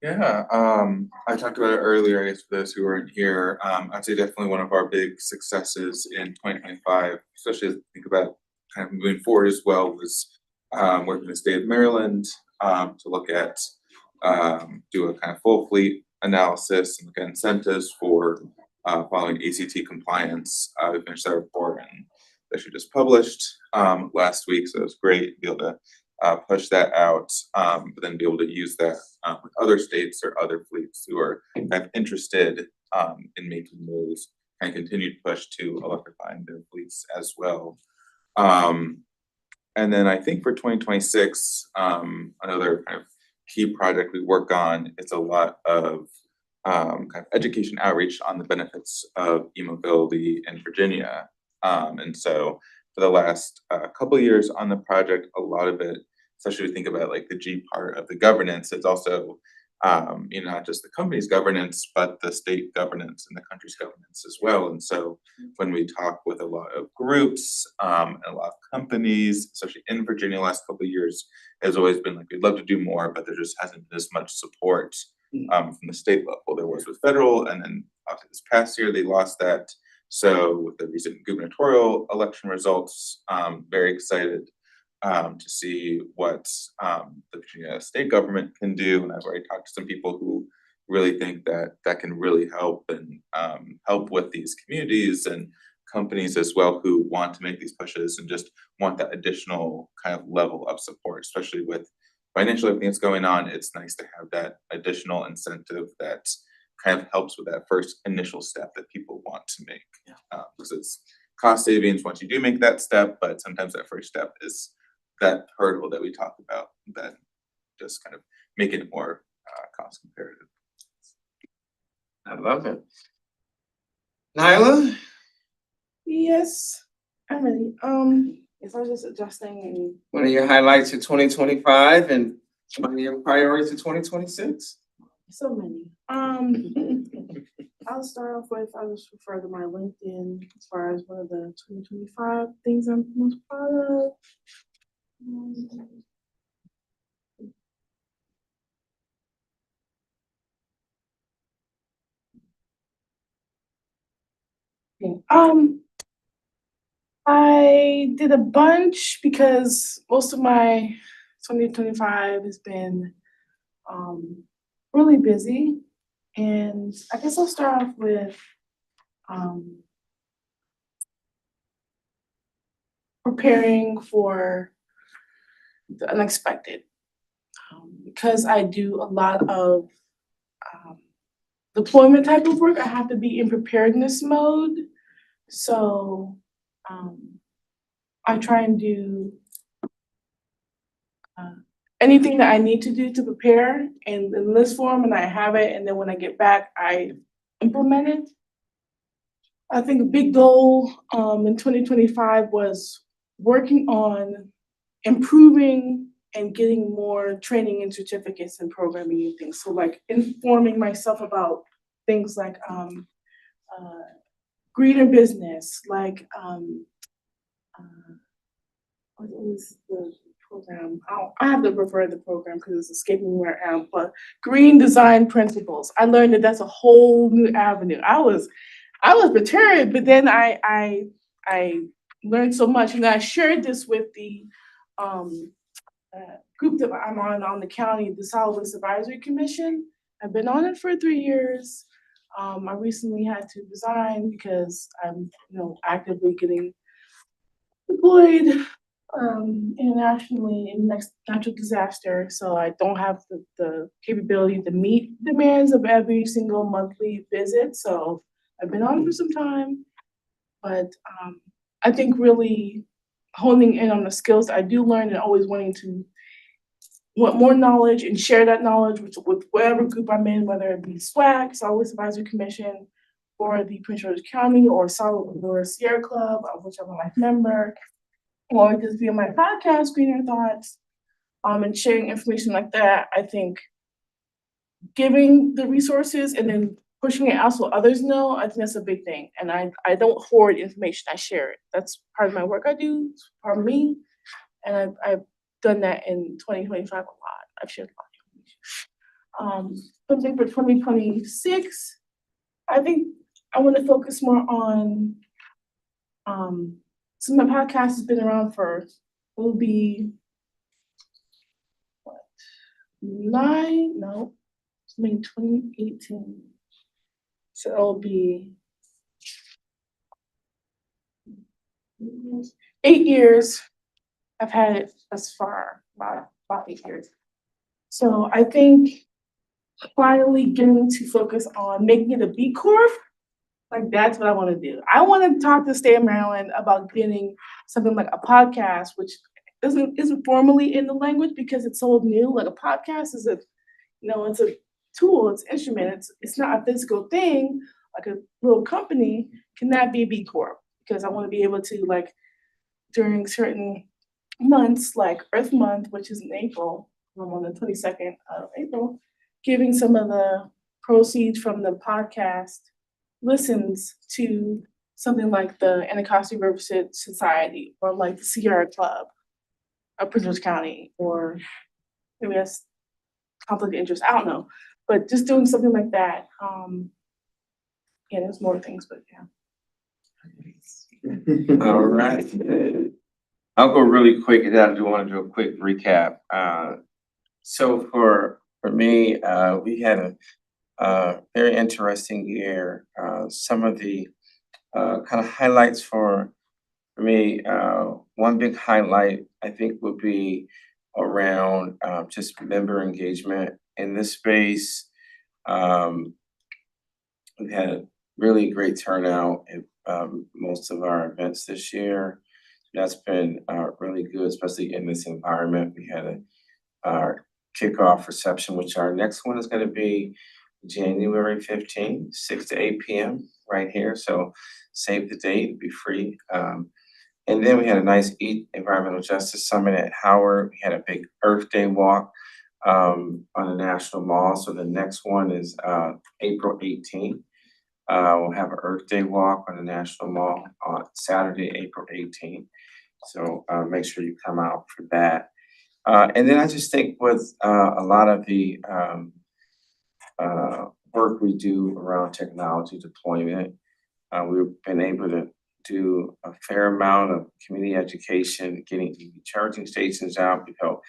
Yeah, I talked about it earlier, I guess for those who weren't here. I'd say definitely one of our big successes in 2025, especially as we think about kind of moving forward as well, was working in the state of Maryland to look at do a kind of full fleet analysis and look at incentives for following ACT compliance. We finished that report and actually just published last week, so it was great to be able to push that out, but then be able to use that with other states or other fleets who are kind of interested in making moves and continued push to electrifying their fleets as well. And then I think for 2026, another kind of key project we work on is a lot of kind of education outreach on the benefits of e-mobility in Virginia. And so for the last couple of years on the project, a lot of it, especially if we think about like the G part of the governance, it's also you know, not just the company's governance, but the state governance and the country's governance as well. And so when we talk with a lot of groups and a lot of companies, especially in Virginia the last couple of years, has always been like, we'd love to do more, but there just hasn't been as much support from the state level. There was with federal, and then obviously this past year they lost that. So with the recent gubernatorial election results, very excited to see what the Virginia state government can do. And I've already talked to some people who really think that that can really help and help with these communities and companies as well who want to make these pushes and just want that additional kind of level of support, especially with financial everything that's going on. It's nice to have that additional incentive that kind of helps with that first initial step that people want to make. Because it's cost savings once you do make that step, but sometimes that first step is that hurdle that we talked about that just kind of making it more cost comparative. I love it. Nyla? Yes, I'm ready. Yes, I was just adjusting What are your highlights of 2025 and what are your priorities of 2026? and so many. I'll start off with, I'll just refer to my LinkedIn as far as one of the 2025 things I'm most proud of. I did a bunch because most of my 2025 has been really busy. And I guess I'll start off with preparing for the unexpected. Because I do a lot of deployment type of work, I have to be in preparedness mode. So I try and do anything that I need to do to prepare in list form, and I have it, and then when I get back, I implement it. I think a big goal in 2025 was working on improving and getting more training and certificates in programming and things. So like informing myself about things like greener business, like what was the program? I have to refer to the program because it's escaping me right now, but green design principles. I learned that that's a whole new avenue. I was perturbed, but then I learned so much, and I shared this with the group that I'm on the county, the Solid Waste Advisory Commission. I've been on it for 3 years. I recently had to resign because I'm, actively getting deployed internationally in next natural disaster. So I don't have the capability to meet demands of every single monthly visit. So I've been on for some time, but I think really honing in on the skills that I do learn and always wanting to want more knowledge and share that knowledge with whatever group I'm in, whether it be SWAC, Solid Waste Advisory Commission, or the Prince George's County, or Sierra Club, of which I'm a life member, or just be on my podcast, Greener Thoughts, and sharing information like that. I think giving the resources and then pushing it out so others know, I think that's a big thing. And I don't hoard information, I share it. That's part of my work I do, it's part of me. And I've done that in 2025 a lot. I've shared a lot of information. Something for 2026, I think I want to focus more on so my podcast has been around for, will be what, 2018. So it'll be 8 years. I've had it thus far, about 8 years. So I think finally getting to focus on making it a B Corp, like that's what I want to do. I want to talk to the state of Maryland about getting something like a podcast, which isn't formally in the language because it's so new. Like a podcast is it's a tool, it's an instrument, it's not a physical thing, like a little company. Can that be a B Corp? Because I want to be able to, like, during certain months, like Earth Month, which is in April, on the 22nd of April, giving some of the proceeds from the podcast listens to something like the Anacostia Riverside Society, or like the Sierra Club of Prince George's County, or maybe that's conflict of interest, I don't know. But just doing something like that. Yeah, there's more things, but yeah. All right. I'll go really quick, and then I do want to do a quick recap. So for me, we had a very interesting year. Some of the kind of highlights for me, one big highlight I think would be around just member engagement in this space. We've had a really great turnout at most of our events this year. That's been really good, especially in this environment. We had our kickoff reception, which our next one is going to be January 15th, 6 to 8 p.m. right here. So save the date, be free. And then we had a nice Environmental Justice Summit at Howard. We had a big Earth Day walk on the National Mall. So the next one is April 18th. We'll have an Earth Day walk on the National Mall on Saturday, April 18th. So make sure you come out for that. And then I just think with a lot of the work we do around technology deployment, we've been able to do a fair amount of community education, getting EV charging stations out. We help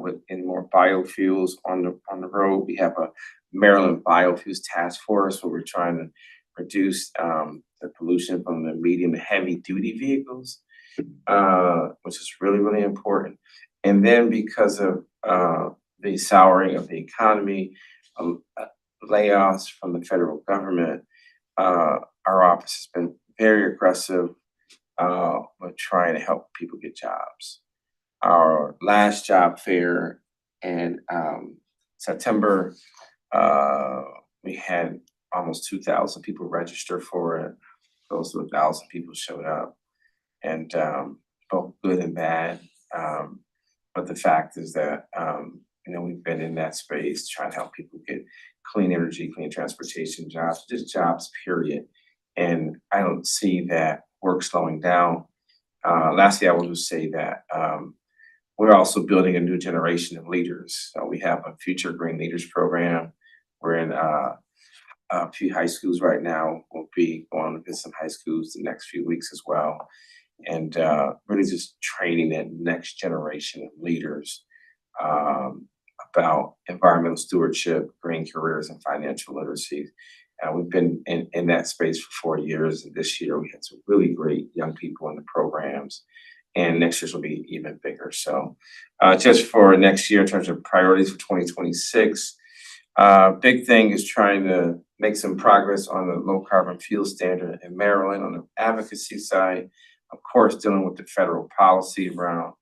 with more biofuels on the road. We have a Maryland Biofuels Task Force where we're trying to reduce the pollution from the medium to heavy duty vehicles. which is really, really important. And then because of the souring of the economy, layoffs from the federal government, our office has been very aggressive with trying to help people get jobs. Our last job fair in September, we had almost 2,000 people register for it. Close to 1,000 people showed up, and both good and bad. But the fact is that we've been in that space trying to help people get clean energy, clean transportation jobs, just jobs, period. And I don't see that work slowing down. Lastly, I will just say that we're also building a new generation of leaders. So we have a Future Green Leaders program. We're in a few high schools right now. We'll be going to visit some high schools the next few weeks as well. And really just training that next generation of leaders about environmental stewardship, green careers, and financial literacy. We've been in that space for 4 years, and this year we had some really great young people in the programs, and next year's will be even bigger. So just for next year, in terms of priorities for 2026, big thing is trying to make some progress on the low carbon fuel standard in Maryland on the advocacy side. Of course, dealing with the federal policy around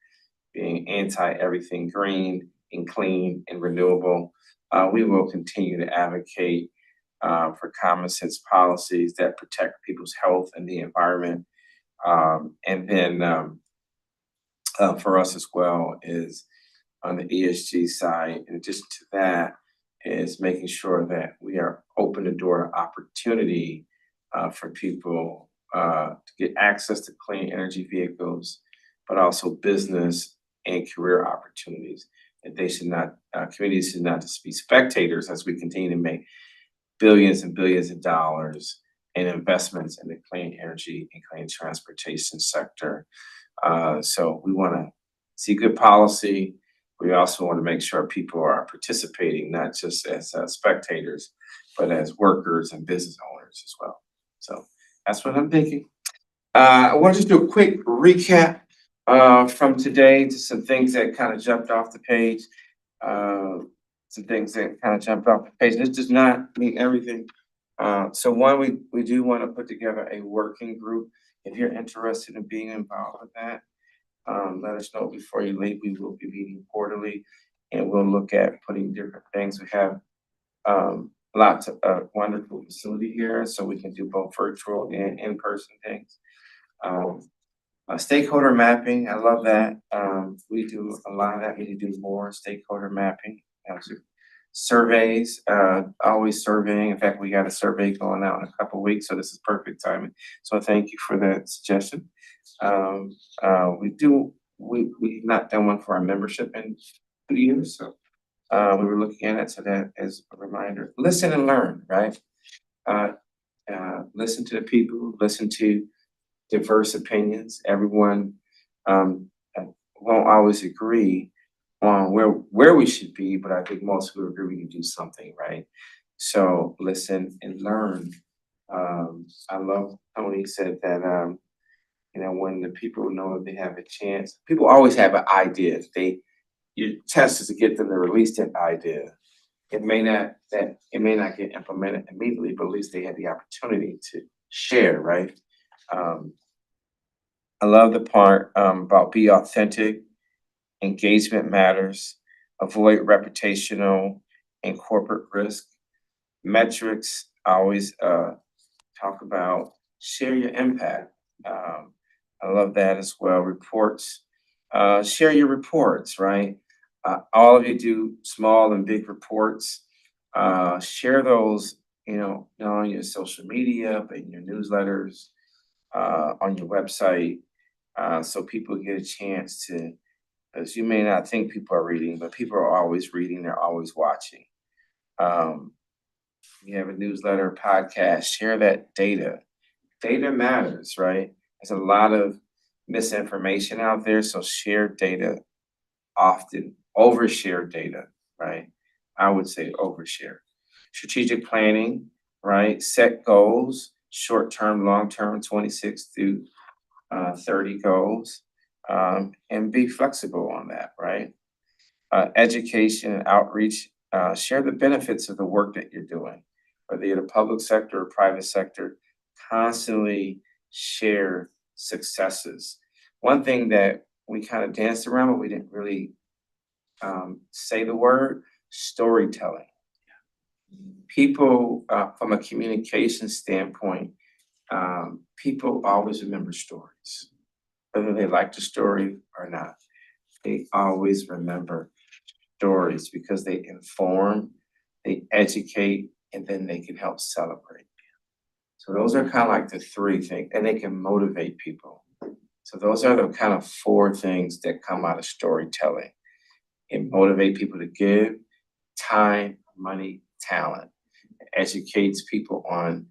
being anti-everything green and clean and renewable. We will continue to advocate for common sense policies that protect people's health and the environment. And then for us as well is on the ESG side, in addition to that, is making sure that we are open the door to opportunity for people to get access to clean energy vehicles, but also business and career opportunities. And they should not, communities should not just be spectators as we continue to make billions and billions of dollars in investments in the clean energy and clean transportation sector. So we want to see good policy. We also want to make sure people are participating, not just as spectators, but as workers and business owners as well. So that's what I'm thinking. I want to just do a quick recap from today to some things that kind of jumped off the page. Some things that kind of jumped off the page. This does not mean everything. So one, we do want to put together a working group. If you're interested in being involved with that, let us know before you leave. We will be meeting quarterly, and we'll look at putting different things. We have lots of wonderful facility here, so we can do both virtual and in-person things. Stakeholder mapping, I love that. We do a lot of that. We need to do more stakeholder mapping. Surveys, always surveying. In fact, we got a survey going out in a couple of weeks, so this is perfect timing. So thank you for that suggestion. We've not done one for our membership in 2 years, so we were looking at it, so that is a reminder. Listen and learn, right? Listen to the people, listen to diverse opinions. Everyone won't always agree on where we should be, but I think most will agree we can do something, right? So listen and learn. I love Tony said that when the people know that they have a chance, people always have an idea. Your test is to get them to release that idea. It may not get implemented immediately, but at least they had the opportunity to share, right? I love the part about be authentic. Engagement matters, avoid reputational and corporate risk. Metrics, I always talk about, share your impact. I love that as well. Reports, share your reports, right? All of you do small and big reports. Share those, not on your social media, but in your newsletters, on your website, so people get a chance to. Because you may not think people are reading, but people are always reading, they're always watching. You have a newsletter, podcast, share that data. Data matters, right? There's a lot of misinformation out there, so share data often. Overshare data, right? I would say overshare. Strategic planning, right? Set goals, short-term, long-term, 26 through 30 goals, and be flexible on that, right? Education and outreach, share the benefits of the work that you're doing, whether you're the public sector or private sector, constantly share successes. One thing that we kind of danced around, but we didn't really say the word, storytelling. People, from a communication standpoint, people always remember stories, whether they like the story or not. They always remember stories because they inform, they educate, and then they can help celebrate. So those are kind of like the three things, and they can motivate people. So those are the kind of four things that come out of storytelling. It motivate people to give time, money, talent. It educates people on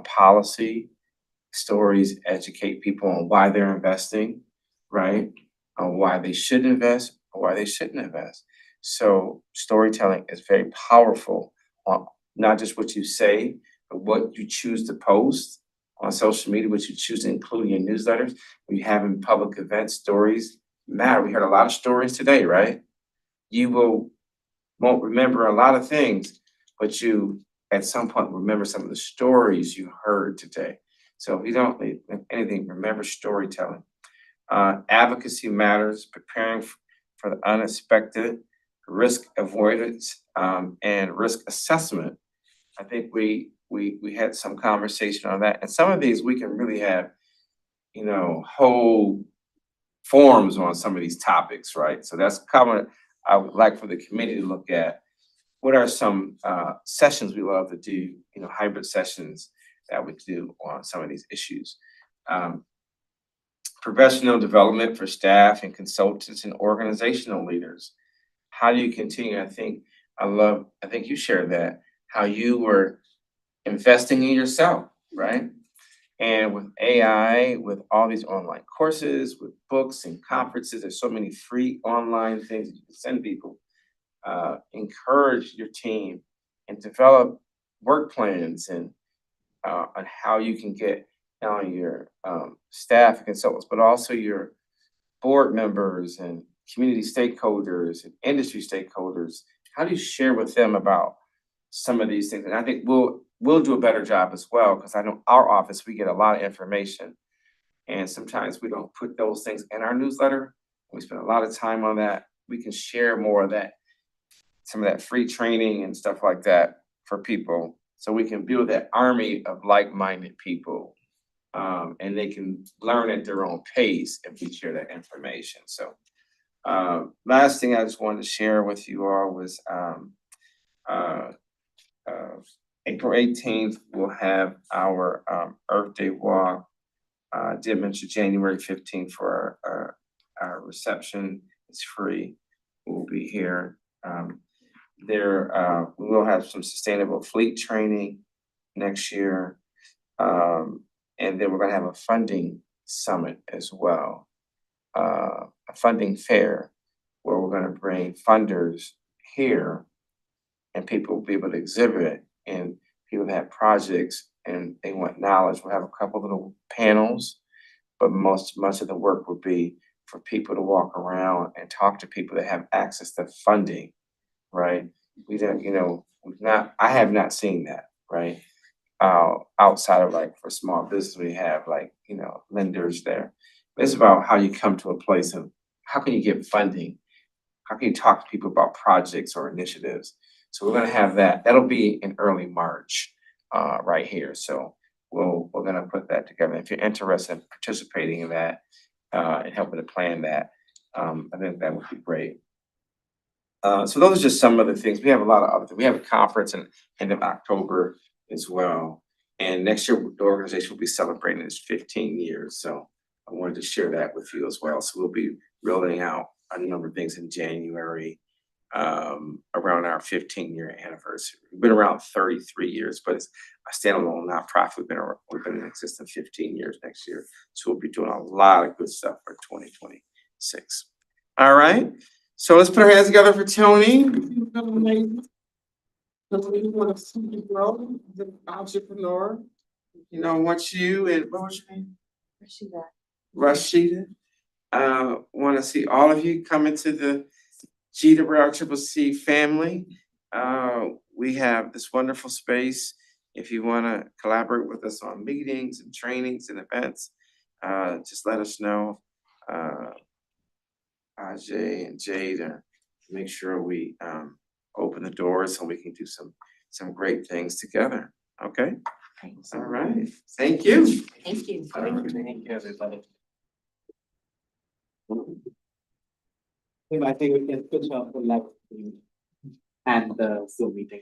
policy. Stories educate people on why they're investing, right? On why they should invest or why they shouldn't invest. So storytelling is very powerful on not just what you say, but what you choose to post on social media, what you choose to include in your newsletters. When you have in public events, stories matter. We heard a lot of stories today, right? You won't remember a lot of things, but you at some point remember some of the stories you heard today. So if you don't need anything, remember storytelling. Advocacy matters, preparing for the unexpected, risk avoidance, and risk assessment. I think we had some conversation on that, and some of these we can really have, whole forums on some of these topics, right? So that's common. I would like for the committee to look at what are some sessions we love to do, hybrid sessions that we do on some of these issues. Professional development for staff and consultants and organizational leaders. How do you continue? I think you shared that, how you were investing in yourself, right? And with AI, with all these online courses, with books and conferences, there's so many free online things that you can send people. Encourage your team and develop work plans and on how you can get not only your staff and consultants, but also your board members and community stakeholders and industry stakeholders. How do you share with them about some of these things? And I think we'll do a better job as well, because I know our office, we get a lot of information, and sometimes we don't put those things in our newsletter. We spend a lot of time on that. We can share more of that, some of that free training and stuff like that for people, so we can build that army of like-minded people, and they can learn at their own pace if we share that information. So last thing I just wanted to share with you all was April 18th, we'll have our Earth Day walk. Did mention January 15th for our reception. It's free. We'll be here. We will have some sustainable fleet training next year. And then we're gonna have a funding summit as well. A funding fair where we're gonna bring funders here, and people will be able to exhibit, and people that have projects and they want knowledge. We'll have a couple little panels, but much of the work will be for people to walk around and talk to people that have access to funding, right? We don't, I have not seen that, right? Outside of like for small business, we have like, lenders there. But it's about how you come to a place of how can you get funding? How can you talk to people about projects or initiatives? So we're gonna have that. That'll be in early March, right here. So we're gonna put that together. If you're interested in participating in that, and helping to plan that, I think that would be great. So those are just some of the things. We have a lot of other things. We have a conference in end of October as well. And next year, the organization will be celebrating its 15 years. So I wanted to share that with you as well. So we'll be rolling out a number of things in January, around our 15-year anniversary. We've been around 33 years, but it's a standalone nonprofit. We've been in existence 15 years next year. So we'll be doing a lot of good stuff for 2026. All right. So let's put our hands together for Tony. The entrepreneur, wants you, and what was your name? Rashida. Want to see all of you come into the Jeter Roundtable C family. We have this wonderful space. If you want to collaborate with us on meetings and trainings and events, just let us know. Ajay and Jade, make sure we open the doors so we can do some great things together. Okay? Thanks. All right. Thank you. Thank you. Thank you, everybody. I think we can switch off the live stream and the Zoom meeting.